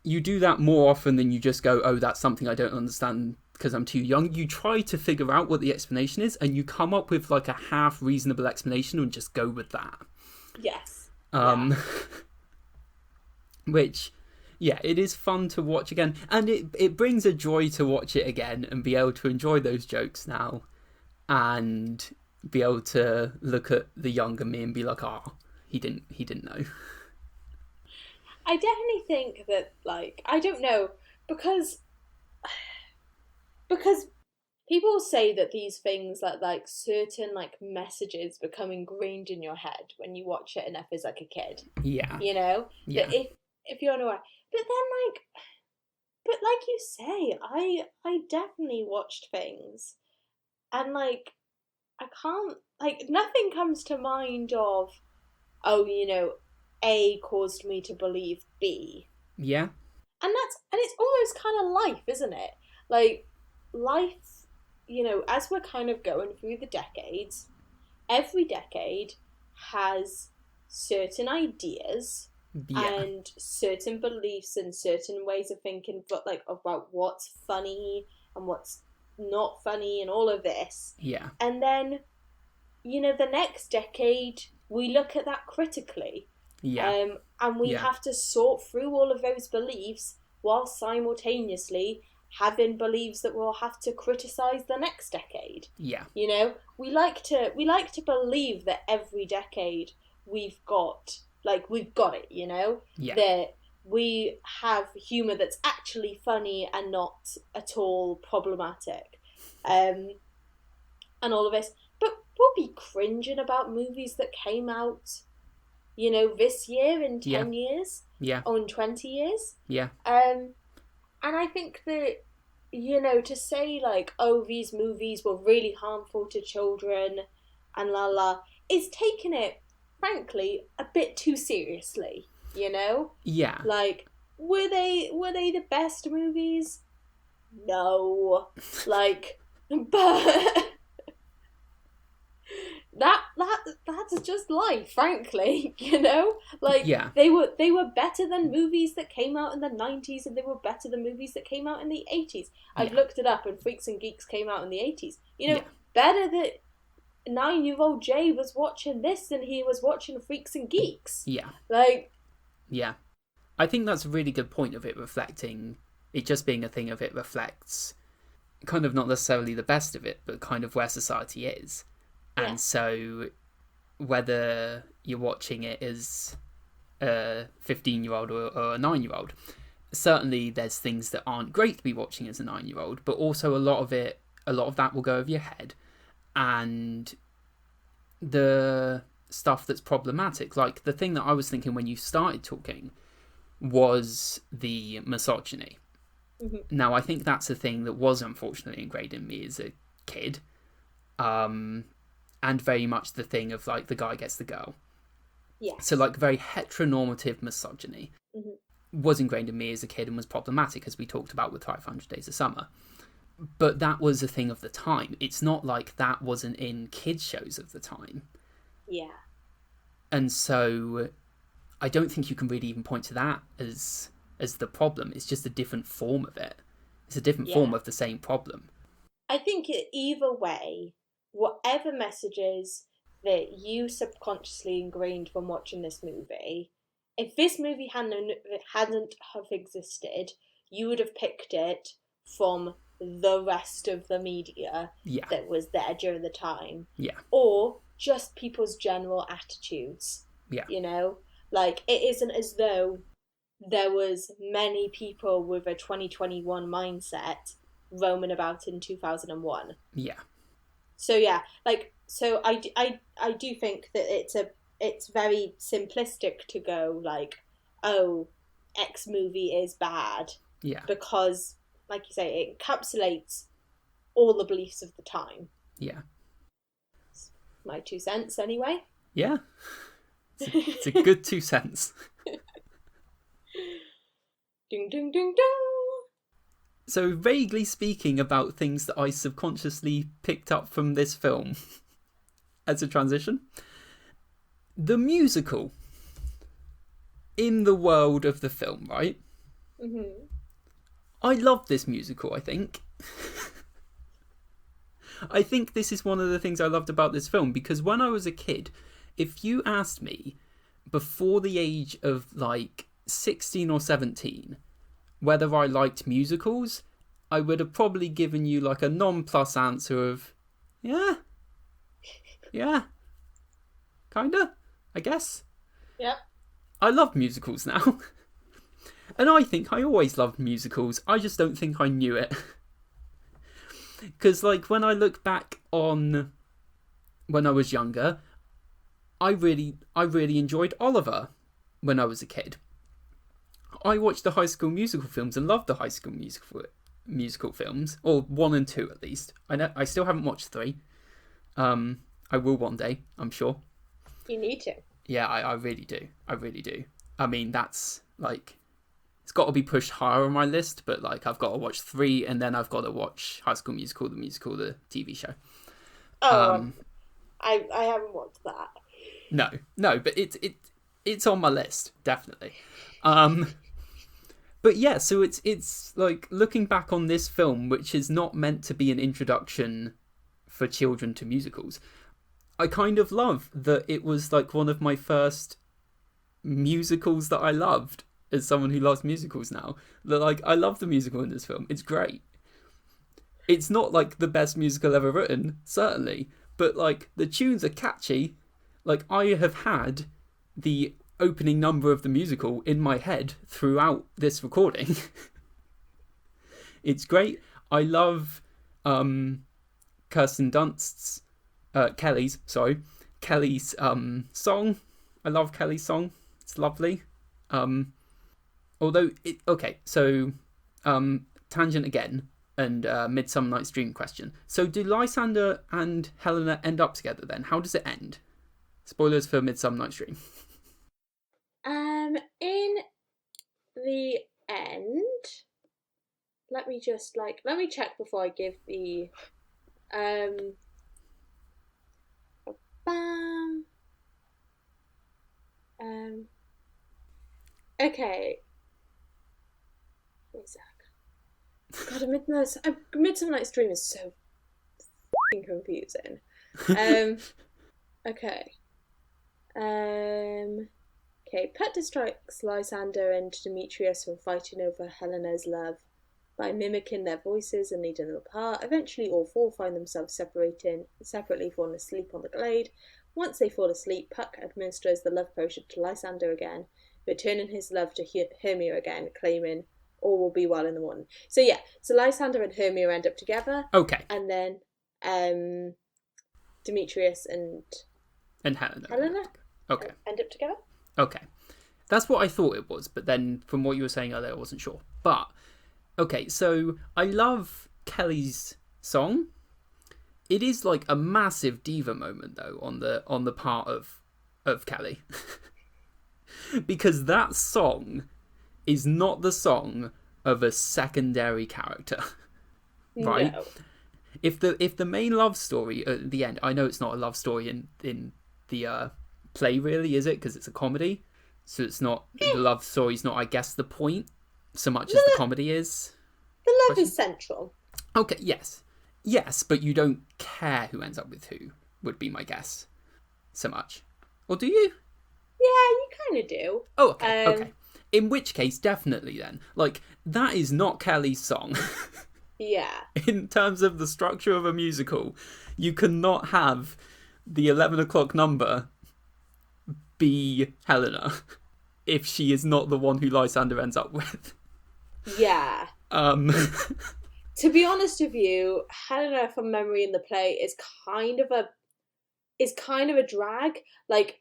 you do that more often than you just go, "Oh, that's something I don't understand because I'm too young." You try to figure out what the explanation is, and you come up with like a half reasonable explanation and just go with that. Yes. Which, yeah, it is fun to watch again. And it brings a joy to watch it again and be able to enjoy those jokes now. And be able to look at the younger me and be like, "Oh, he didn't know." I definitely think that, like, I don't know, because people say that these things like certain like messages become ingrained in your head when you watch it enough as like a kid. Yeah. You know? Yeah. That if you're unaware. But like you say, I definitely watched things and like I can't, like, nothing comes to mind of, oh, you know, A caused me to believe B. Yeah. And it's almost kind of life, isn't it? Like, life, you know, as we're kind of going through the decades, every decade has certain ideas and certain beliefs and certain ways of thinking, but like about what's funny and what's not funny and all of this. Yeah. And then, you know, the next decade, we look at that critically. Yeah. And we have to sort through all of those beliefs while simultaneously having beliefs that we'll have to criticize the next decade. Yeah. You know, we like to believe that every decade we've got it, you know? Yeah. That we have humour that's actually funny and not at all problematic. And all of this. But we'll be cringing about movies that came out, you know, this year, in 10 years. Yeah. Or in 20 years. Yeah. And I think that, you know, to say like, oh, these movies were really harmful to children and la la, is taking it, frankly, a bit too seriously, you know? Yeah. Like, were they the best movies? No. Like, but that's that's just life, frankly, you know? Like, Yeah. they were better than movies that came out in the 90s, and they were better than movies that came out in the 80s. I've looked it up, and Freaks and Geeks came out in the 80s. You know, better that 9-year-old Jay was watching this than he was watching Freaks and Geeks. Yeah. Like... Yeah. I think that's a really good point of it reflecting... It just being a thing of it reflects kind of not necessarily the best of it, but kind of where society is. Yeah. And so whether you're watching it as a 15-year-old or a 9-year-old, certainly there's things that aren't great to be watching as a 9-year-old, but also a lot of that will go over your head. And the stuff that's problematic, like the thing that I was thinking when you started talking was the misogyny. Mm-hmm. Now, I think that's a thing that was unfortunately ingrained in me as a kid. And very much the thing of, like, the guy gets the girl. Yeah. So, like, very heteronormative misogyny was ingrained in me as a kid and was problematic, as we talked about with 500 Days of Summer. But that was a thing of the time. It's not like that wasn't in kids' shows of the time. Yeah. And so I don't think you can really even point to that as the problem. It's just a different form of it. It's a different form of the same problem. I think either way, whatever messages that you subconsciously ingrained from watching this movie, if this movie hadn't have existed, you would have picked it from the rest of the media that was there during the time. Yeah. Or just people's general attitudes. Yeah. You know? Like, it isn't as though there was many people with a 2021 mindset roaming about in 2001. Yeah. So yeah, like, so I do think that it's very simplistic to go like, oh, X movie is bad. Yeah. Because, like you say, it encapsulates all the beliefs of the time. Yeah. It's my 2 cents anyway. Yeah. It's a good 2 cents. Ding, ding, ding, ding. So, vaguely speaking about things that I subconsciously picked up from this film as a transition, the musical in the world of the film, right? Mm-hmm. I love this musical, I think. I think this is one of the things I loved about this film, because when I was a kid, if you asked me before the age of like 16 or 17 whether I liked musicals, I would have probably given you like a non-plus answer of, yeah, kinda, I guess. Yep. I love musicals now. And I think I always loved musicals. I just don't think I knew it. Because, like, when I look back on when I was younger, I really enjoyed Oliver when I was a kid. I watched the High School Musical films and loved the High School Musical films, or 1 and 2 at least. I still haven't watched 3. I will one day, I'm sure. You need to. Yeah, I really do. I really do. I mean, that's like, it's got to be pushed higher on my list, but like, I've got to watch 3, and then I've got to watch High School Musical, the TV show. Oh, I haven't watched that. No, but it's on my list, definitely. But yeah, so it's like looking back on this film, which is not meant to be an introduction for children to musicals. I kind of love that it was like one of my first musicals that I loved as someone who loves musicals now. That, like, I love the musical in this film. It's great. It's not like the best musical ever written, certainly, but like the tunes are catchy. Like, I have had the opening number of the musical in my head throughout this recording. It's great. I love Kirsten Dunst's Kelly's song. I love Kelly's song. It's lovely. Tangent again, and Midsummer Night's Dream question. So do Lysander and Helena end up together then? How does it end? Spoilers for Midsummer Night's Dream. In the end, let me check before I give the Okay. Wait a sec. God, Midsummer Night's Dream is so f***ing confusing. Okay. Okay. Pet distracts Lysander and Demetrius from fighting over Helena's love by mimicking their voices and leading them apart. Eventually, all four find themselves separately falling asleep on the glade. Once they fall asleep, Puck administers the love potion to Lysander again, returning his love to Hermia again, claiming all will be well in the morning. So yeah, so Lysander and Hermia end up together. Okay. And then Demetrius and Helena. Okay. End up together. Okay. That's what I thought it was, but then from what you were saying earlier, I wasn't sure. But okay, so I love Kelly's song. It is like a massive diva moment though on the part of Kelly. Because that song is not the song of a secondary character. Right? No. If the main love story at the end, I know it's not a love story in the play really, is it? Because it's a comedy. So it's not, the love story's not, I guess, the point so much as the comedy is. The love is central. Okay, yes. Yes, but you don't care who ends up with who, would be my guess. So much. Or do you? Yeah, you kind of do. Oh, okay, okay. In which case, definitely then. Like, that is not Kelly's song. Yeah. In terms of the structure of a musical, you cannot have the 11 o'clock number be Helena if she is not the one who Lysander ends up with. Yeah. To be honest with you, Helena from memory in the play is kind of a drag. Like,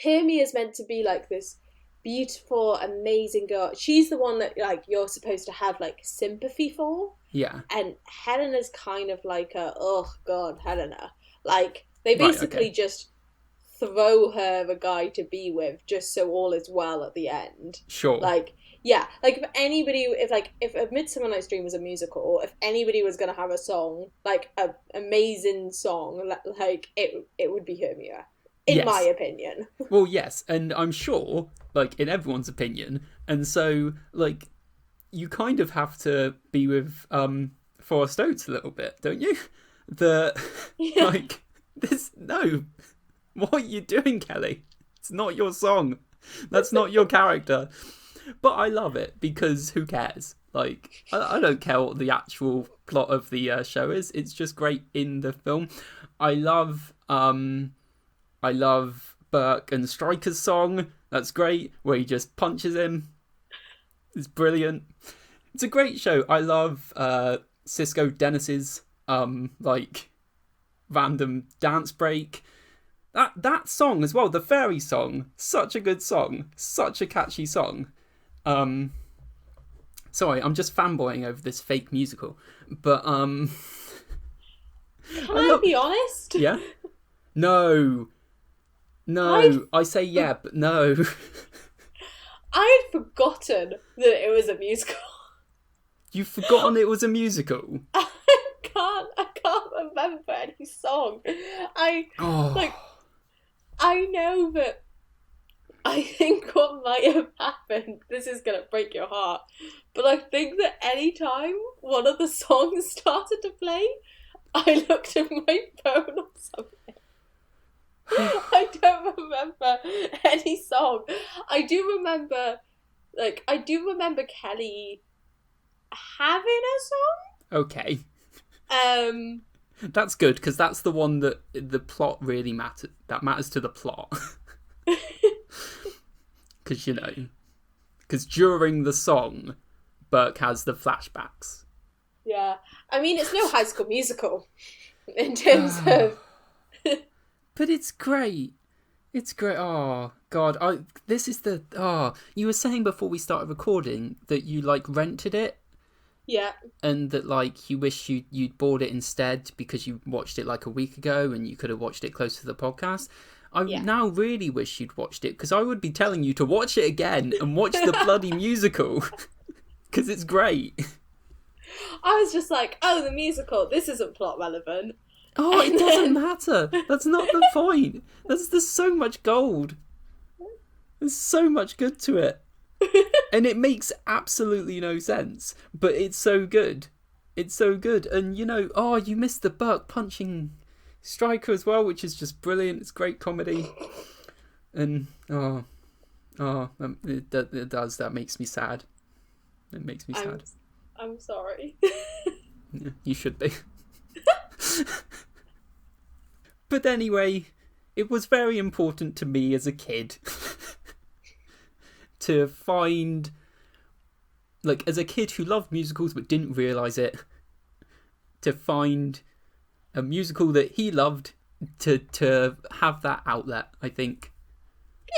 Hermia is meant to be like this beautiful, amazing girl. She's the one that like you're supposed to have like sympathy for. Yeah. And Helena's kind of like oh god, Helena. Like they basically just throw her a guy to be with just so all is well at the end. Sure. Like yeah, like if A Midsummer Night's Dream was a musical, if anybody was gonna have a song, like an amazing song, like it would be Hermia. In my opinion. Well, yes, and I'm sure, like, in everyone's opinion, and so, like, you kind of have to be with Forrest Oates a little bit, don't you? Like, no, what are you doing, Kelly? It's not your song. That's not your character. But I love it, because who cares? Like, I don't care what the actual plot of the show is. It's just great in the film. I love Burke and Stryker's song. That's great, where he just punches him. It's brilliant. It's a great show. I love Cisco Dennis's like random dance break. That song as well, the fairy song, such a good song, such a catchy song. Sorry, I'm just fanboying over this fake musical, but Can I be honest? Yeah. No, I say yeah, but no. I had forgotten that it was a musical. You've forgotten it was a musical? I can't remember any song. I know that I think what might have happened, this is going to break your heart, but I think that any time one of the songs started to play, I looked at my phone or something. I don't remember any song. I do remember Kelly having a song. Okay. That's good, because that's the one that the plot really matters. That matters to the plot. Because, because during the song, Burke has the flashbacks. Yeah. I mean, it's no High School Musical in terms of... But it's great. It's great. Oh, God. You were saying before we started recording that you, like, rented it. Yeah. And that, like, you wish you'd bought it instead because you watched it, like, a week ago and you could have watched it closer to the podcast. I now really wish you'd watched it, because I would be telling you to watch it again and watch the bloody musical. Because it's great. I was just like, oh, the musical, this isn't plot relevant. Oh, it doesn't matter. That's not the point. There's so much gold. There's so much good to it. And it makes absolutely no sense, but it's so good. It's so good. And, you missed the Burke punching Striker as well, which is just brilliant. It's great comedy. And, it does. That makes me sad. It makes me sad. I'm sorry. Yeah, you should be. But anyway, it was very important to me as a kid to find, as a kid who loved musicals but didn't realise it, to find a musical that he loved to have that outlet, I think.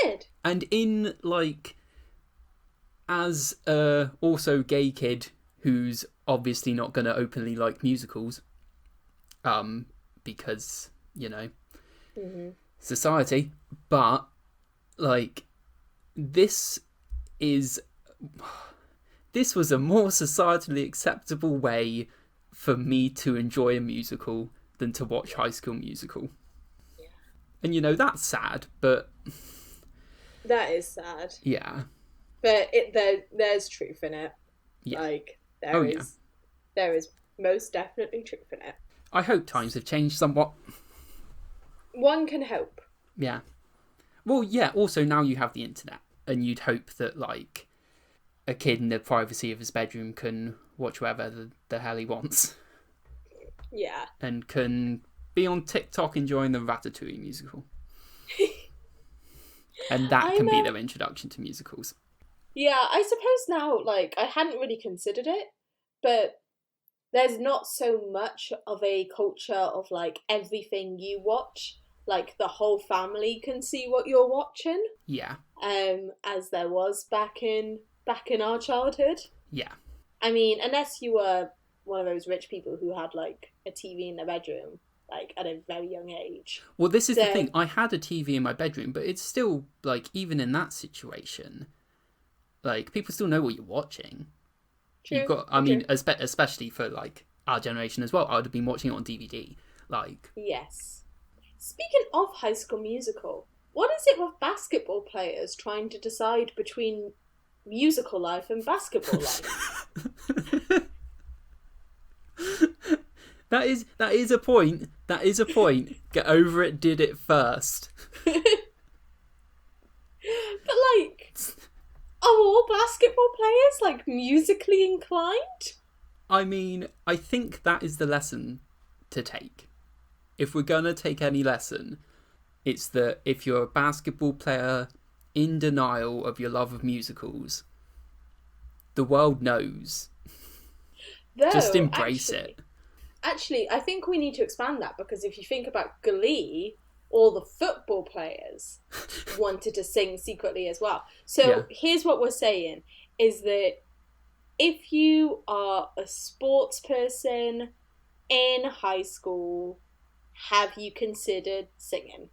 Good. And in, as a also gay kid who's obviously not going to openly like musicals, because, mm-hmm. society, but, this was a more societally acceptable way for me to enjoy a musical than to watch High School Musical. Yeah. And that's sad, but that is sad. Yeah. But there's truth in it. Yeah. There is most definitely truth in it. I hope times have changed somewhat. One can hope. Yeah. Well, yeah, also now you have the internet, and you'd hope that, a kid in the privacy of his bedroom can watch whatever the hell he wants. Yeah. And can be on TikTok enjoying the Ratatouille musical. And that can be their introduction to musicals. Yeah, I suppose now, I hadn't really considered it, but there's not so much of a culture of, everything you watch. The whole family can see what you're watching. Yeah. As there was back in our childhood. Yeah. I mean, unless you were one of those rich people who had, a TV in their bedroom, at a very young age. Well, this is the thing. I had a TV in my bedroom, but it's still, even in that situation, people still know what you're watching. True. You've got, I mean, especially for, our generation as well, I would have been watching it on DVD. Yes. Speaking of High School Musical, what is it with basketball players trying to decide between musical life and basketball life? That is a point. That is a point. Get over it. Did it first. But are all basketball players musically inclined? I mean, I think that is the lesson to take. If we're gonna take any lesson, it's that if you're a basketball player in denial of your love of musicals, the world knows. Just embrace it. Actually, I think we need to expand that, because if you think about Glee, all the football players wanted to sing secretly as well. So Here's what we're saying, is that if you are a sports person in high school, have you considered singing?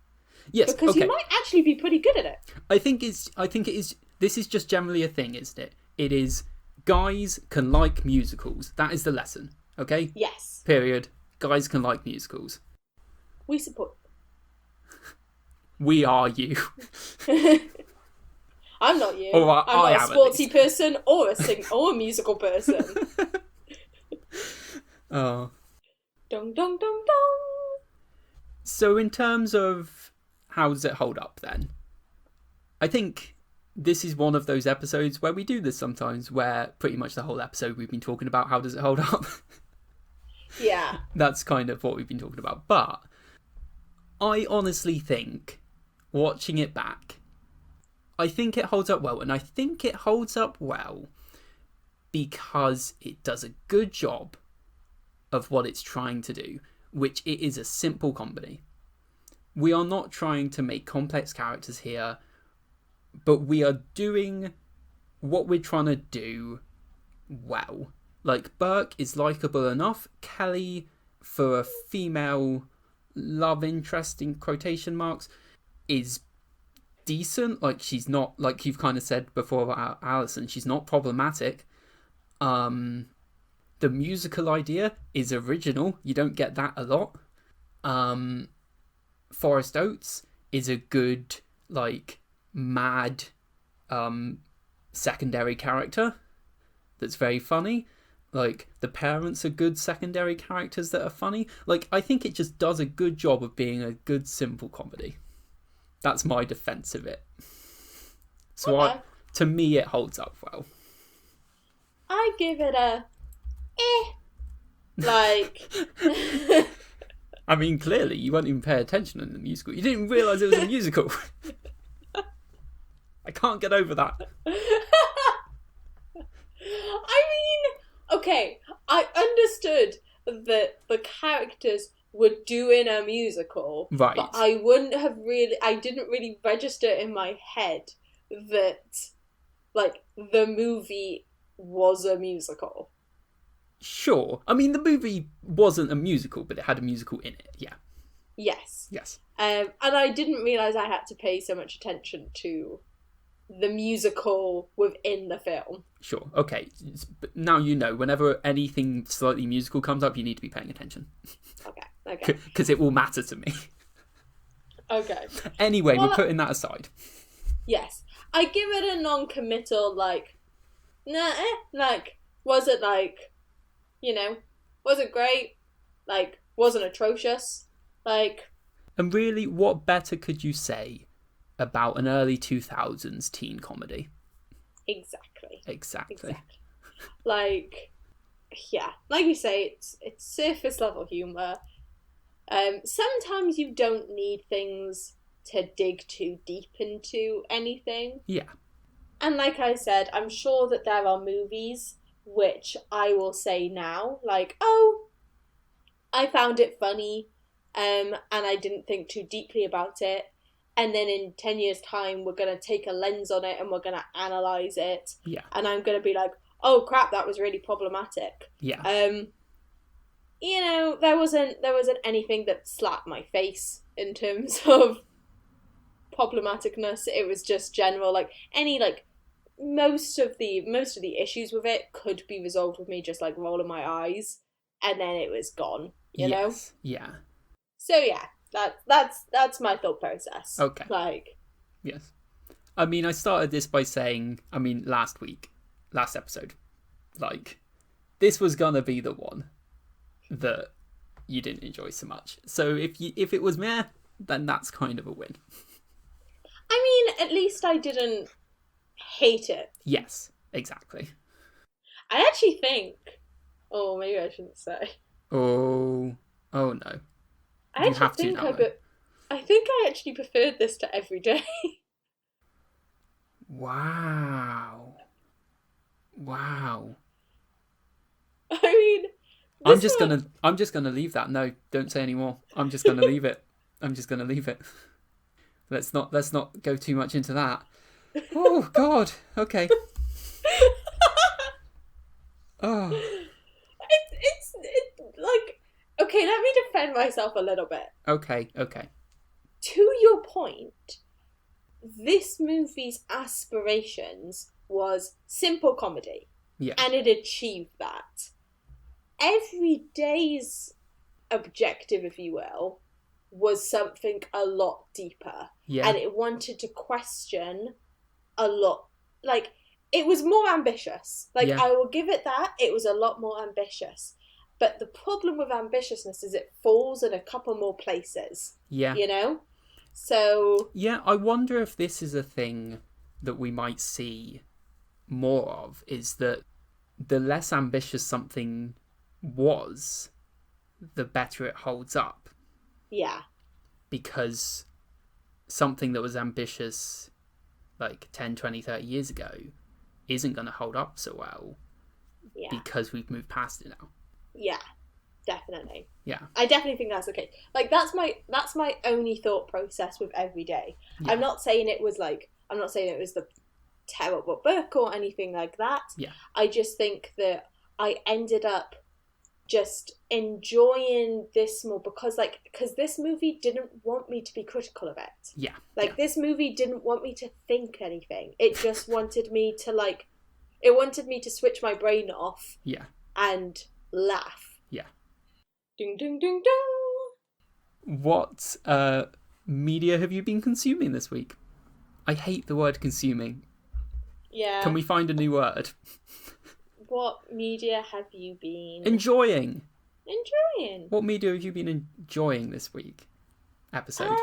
Yes, because you might actually be pretty good at it. I think it is. This is just generally a thing, isn't it? It is guys can like musicals. That is the lesson. Okay? Yes. Period. Guys can like musicals. We support. We are you. I'm not you. Or I'm not a sportsy person or a musical person. Oh. Dong dong dong dong. So in terms of how does it hold up then? I think this is one of those episodes where we do this sometimes, where pretty much the whole episode we've been talking about how does it hold up. Yeah. That's kind of what we've been talking about. But I honestly think, watching it back, I think it holds up well. And I think it holds up well because it does a good job of what it's trying to do, which it is a simple comedy. We are not trying to make complex characters here, but we are doing what we're trying to do well. Burke is likeable enough. Kelly, for a female love interest in quotation marks, is decent. She's not, like you've kind of said before about Alison, she's not problematic. The musical idea is original. You don't get that a lot. Forest Oates is a good, mad secondary character that's very funny. Like, the parents are good secondary characters that are funny. Like, I think it just does a good job of being a good, simple comedy. That's my defense of it. So, Okay. to me, it holds up well. I give it a like. I mean, clearly, you weren't even paying attention in the musical. You didn't realise it was a musical. I can't get over that. I mean, okay, I understood that the characters were doing a musical, Right. but I didn't really register in my head that, like, the movie was a musical. Sure. I mean, the movie wasn't a musical, but it had a musical in it. Yeah. Yes. Yes. And I didn't realise I had to pay so much attention to the musical within the film. Sure. Okay. But now you know, whenever anything slightly musical comes up, you need to be paying attention. Okay. Because it will matter to me. Okay. Anyway, we're putting that aside. Yes. I give it a non-committal, like, nah, like, was it, like, you know, wasn't great, like, wasn't atrocious, like... And really, what better could you say about an early 2000s teen comedy? Exactly. Like, yeah, like you say, it's surface level humour. Sometimes you don't need things to dig too deep into anything. Yeah. And like I said, I'm sure that there are movies which I will say now, like, oh, I found it funny, and I didn't think too deeply about it. And then in 10 years' time, we're going to take a lens on it and we're going to analyse it. Yeah. And I'm going to be like, oh crap, that was really problematic. Yeah. You know, there wasn't anything that slapped my face in terms of problematicness. It was just general, like, most of the issues with it could be resolved with me just, like, rolling my eyes, and then it was gone, you know? Yeah. So yeah, that's my thought process. Okay. Like, yes. I mean, I started this by saying, last episode, like, this was gonna be the one that you didn't enjoy so much. So if it was meh, then that's kind of a win. I mean, at least I didn't hate it. Yes, exactly. I actually think... Oh, maybe I shouldn't say. Oh no. I think I actually preferred this to Every Day. Wow. I mean, I'm just gonna leave that. No, don't say any more. I'm just gonna leave it. Let's not go too much into that. Oh God. Okay. Oh. It's like, okay, let me defend myself a little bit. Okay. To your point, this movie's aspirations was simple comedy. Yeah. And it achieved that. Every Day's objective, if you will, was something a lot deeper. Yeah. And it wanted to question a lot. Like, it was more ambitious. Like, Yeah. I will give it that. It was a lot more ambitious. But the problem with ambitiousness is it falls in a couple more places. Yeah. You know? So... Yeah, I wonder if this is a thing that we might see more of, is that the less ambitious something was, the better it holds up. Yeah. Because something that was ambitious like 10, 20, 30 years ago isn't going to hold up so well. Yeah. Because we've moved past it now. Yeah, definitely. Yeah. I definitely think that's okay. Like, that's my only thought process with Every Day. Yeah. I'm not saying it was the terrible book or anything like that. Yeah. I just think that I ended up just enjoying this more because this movie didn't want me to be critical of it. Yeah. This movie didn't want me to think anything. It just wanted me to switch my brain off. Yeah. And laugh. Yeah. Ding, ding, ding, ding. What media have you been consuming this week? I hate the word consuming. Yeah. Can we find a new word? What media have you been Enjoying. enjoying? What media have you been enjoying this week? Episode.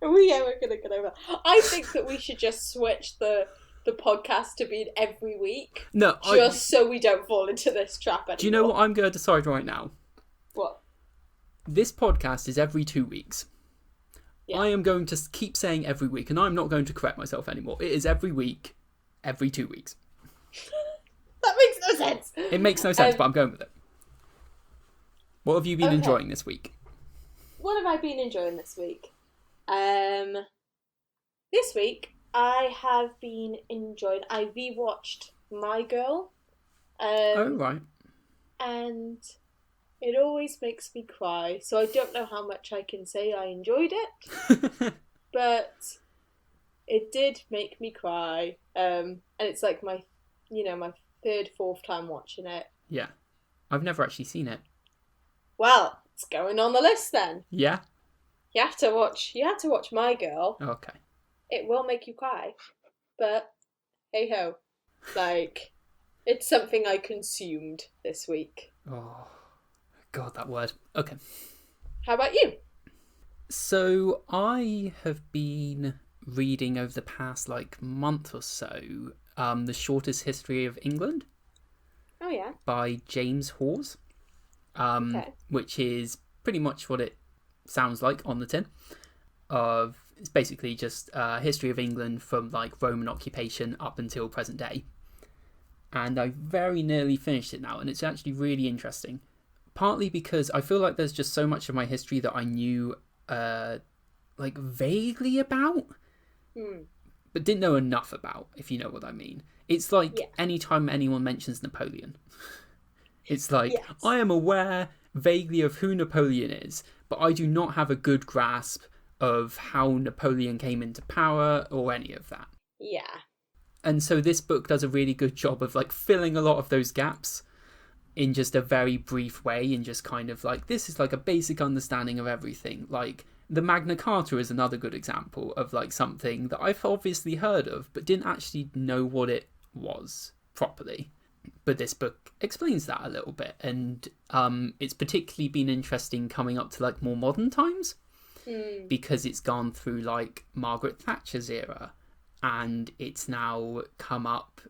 We're gonna get over. I think that we should just switch the podcast to being every week. No, so we don't fall into this trap anymore. Do you know what I'm going to decide right now? What? This podcast is every 2 weeks. Yeah. I am going to keep saying every week, and I'm not going to correct myself anymore. It is every week, every 2 weeks. That makes no sense. It makes no sense, but I'm going with it. What have you been enjoying this week? What have I been enjoying this week? This week I have been enjoying. I rewatched My Girl. Oh right. And it always makes me cry. So I don't know how much I can say I enjoyed it, but it did make me cry. And it's like my third, fourth time watching it. Yeah, I've never actually seen it. Well, it's going on the list then. Yeah. You have to watch My Girl. Okay. It will make you cry, but hey ho, like it's something I consumed this week. Oh, God, that word. Okay. How about you? So I have been reading over the past month or so, The Shortest History of England. Oh yeah. By James Hawes. Okay. Which is pretty much what it sounds like on the tin. It's basically just history of England from Roman occupation up until present day. And I very nearly finished it now, and it's actually really interesting. Partly because I feel like there's just so much of my history that I knew vaguely about, but didn't know enough about, if you know what I mean. It's anytime anyone mentions Napoleon, it's yes. I am aware vaguely of who Napoleon is, but I do not have a good grasp of how Napoleon came into power or any of that. Yeah. And so this book does a really good job of filling a lot of those gaps in just a very brief way, and just kind of this is a basic understanding of everything. The Magna Carta is another good example of something that I've obviously heard of but didn't actually know what it was properly. But this book explains that a little bit, and it's particularly been interesting coming up to more modern times, because it's gone through Margaret Thatcher's era, and it's now come up.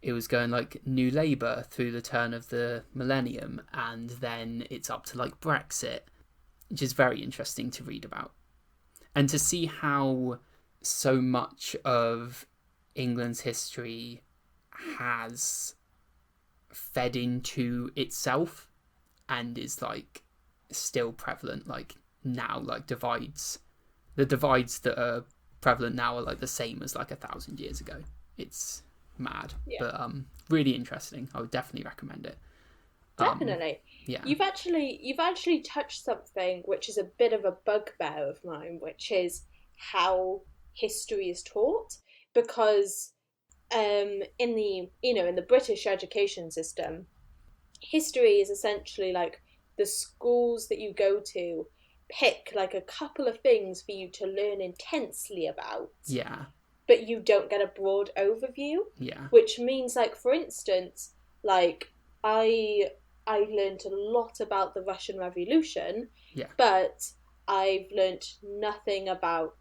It was going New Labour through the turn of the millennium, and then it's up to Brexit, which is very interesting to read about, and to see how so much of England's history has fed into itself and is still prevalent now. The divides that are prevalent now are the same as 1,000 years ago. It's mad. Yeah. But really interesting. I would definitely recommend it. Definitely. Yeah. You've actually touched something which is a bit of a bugbear of mine, which is how history is taught, because in the British education system, history is essentially the schools that you go to pick a couple of things for you to learn intensely about. Yeah. But you don't get a broad overview. Yeah. Which means for instance, I learned a lot about the Russian Revolution. Yeah. But I've learned nothing about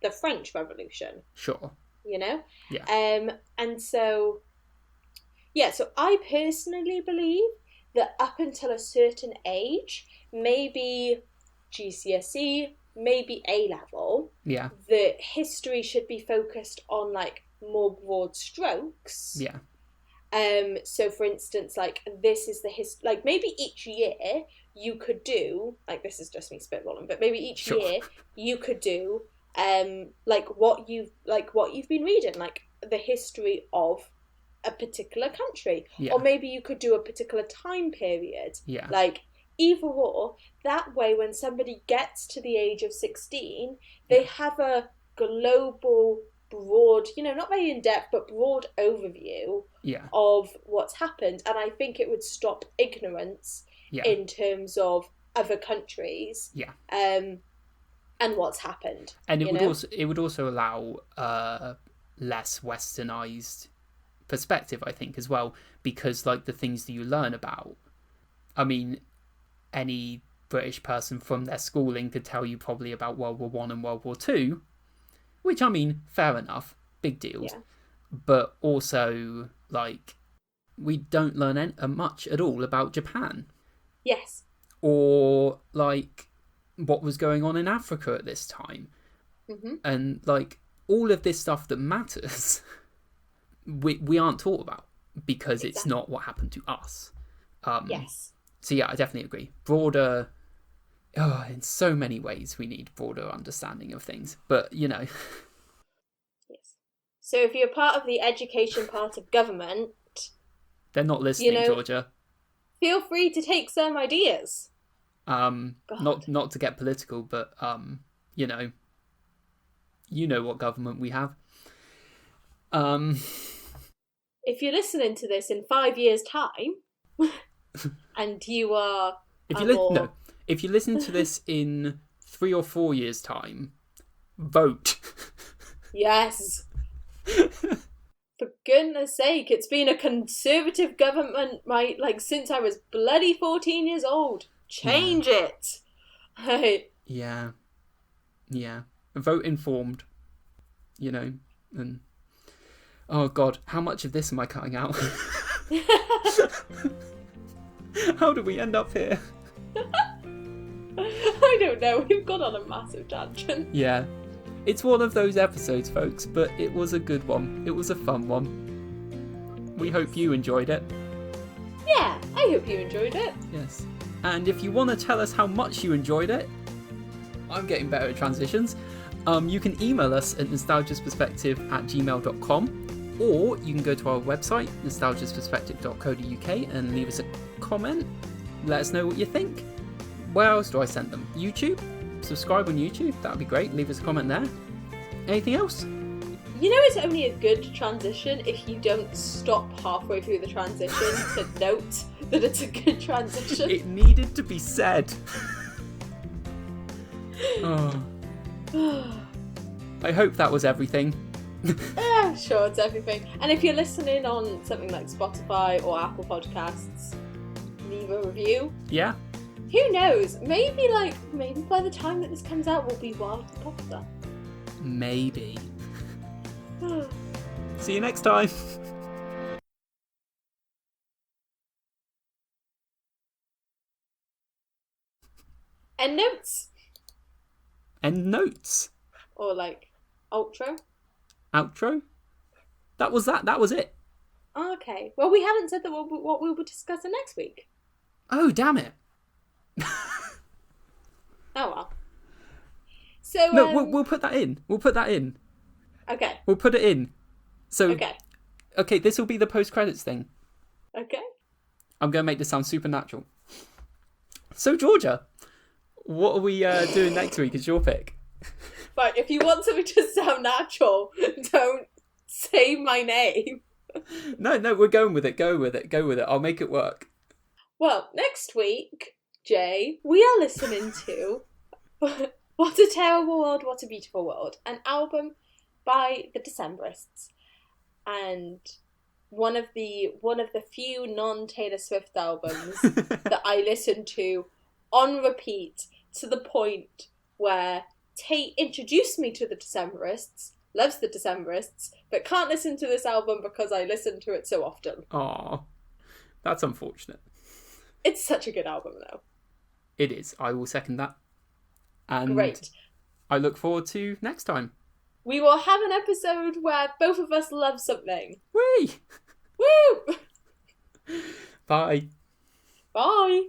the French Revolution. Sure. Yeah. And so I personally believe that up until a certain age, maybe GCSE, maybe A-level, the history should be focused on more broad strokes. Yeah. So for instance, this is the maybe each year you could do, this is just me spitballing, but maybe each year you could do what you've been reading, the history of a particular country, or maybe you could do a particular time period. Either or, that way when somebody gets to the age of 16, they have a global, broad, not very in-depth, but broad overview of what's happened. And I think it would stop ignorance in terms of other countries. and what's happened. And it would also allow less westernized perspective, I think, as well, because like the things that you learn about, I mean, any British person from their schooling could tell you probably about World War One and World War Two, which, I mean, fair enough, big deals. Yeah. But also, like, we don't learn much at all about Japan. Yes. Or, like, what was going on in Africa at this time. Mm-hmm. And, like, all of this stuff that matters, we aren't taught about because it's not what happened to us. Yes. So, yeah, I definitely agree. Broader... Oh, in so many ways we need broader understanding of things. But, you know... Yes. So if you're part of the education part of government... They're not listening, Georgia. Feel free to take some ideas. Not to get political, but, you know what government we have. If you're listening to this in 5 years' time, and you are... If you listen to this in 3 or 4 years' time, vote. Yes. For goodness sake, it's been a conservative government, right? Like, since I was bloody 14 years old. Change it. Right. Yeah. Vote informed. You know, and... Oh, God, how much of this am I cutting out? How do we end up here? I don't know. We've gone on a massive tangent. Yeah. It's one of those episodes, folks, but it was a good one. It was a fun one. We hope you enjoyed it. Yeah, I hope you enjoyed it. Yes. And if you want to tell us how much you enjoyed it, I'm getting better at transitions, you can email us at nostalgiasperspective@gmail.com, or you can go to our website, nostalgiasperspective.co.uk, and leave us a comment. Let us know what you think. Where else do I send them? YouTube? Subscribe on YouTube, that'd be great. Leave us a comment there. Anything else? You know, it's only a good transition if you don't stop halfway through the transition to note that it's a good transition. It needed to be said. Oh. I hope that was everything. Yeah, sure, it's everything. And if you're listening on something like Spotify or Apple Podcasts, leave a review. Yeah. Who knows? Maybe by the time that this comes out, we'll be wildly popular. Maybe. See you next time. End notes. End notes. Or outro. Outro. That was it. Okay. Well, we haven't said that what we'll be discussing next week. Oh, damn it. Oh well. So no, we'll put that in. Okay. We'll put it in. So Okay, this will be the post-credits thing. Okay. I'm going to make this sound supernatural. So, Georgia, what are we doing next week? Is your pick? Right, if you want something to sound natural, don't say my name. No, we're going with it. Go with it. I'll make it work. Well, next week, Jay, we are listening to What a Terrible World, What a Beautiful World, an album by the Decemberists, and one of the few non-Taylor Swift albums that I listen to on repeat to the point where Tate introduced me to the Decemberists, loves the Decemberists, but can't listen to this album because I listen to it so often. Aw, that's unfortunate. It's such a good album, though. It is. I will second that. And great. I look forward to next time. We will have an episode where both of us love something. Whee! Woo! Bye. Bye.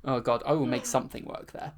Oh God, I will make something work there.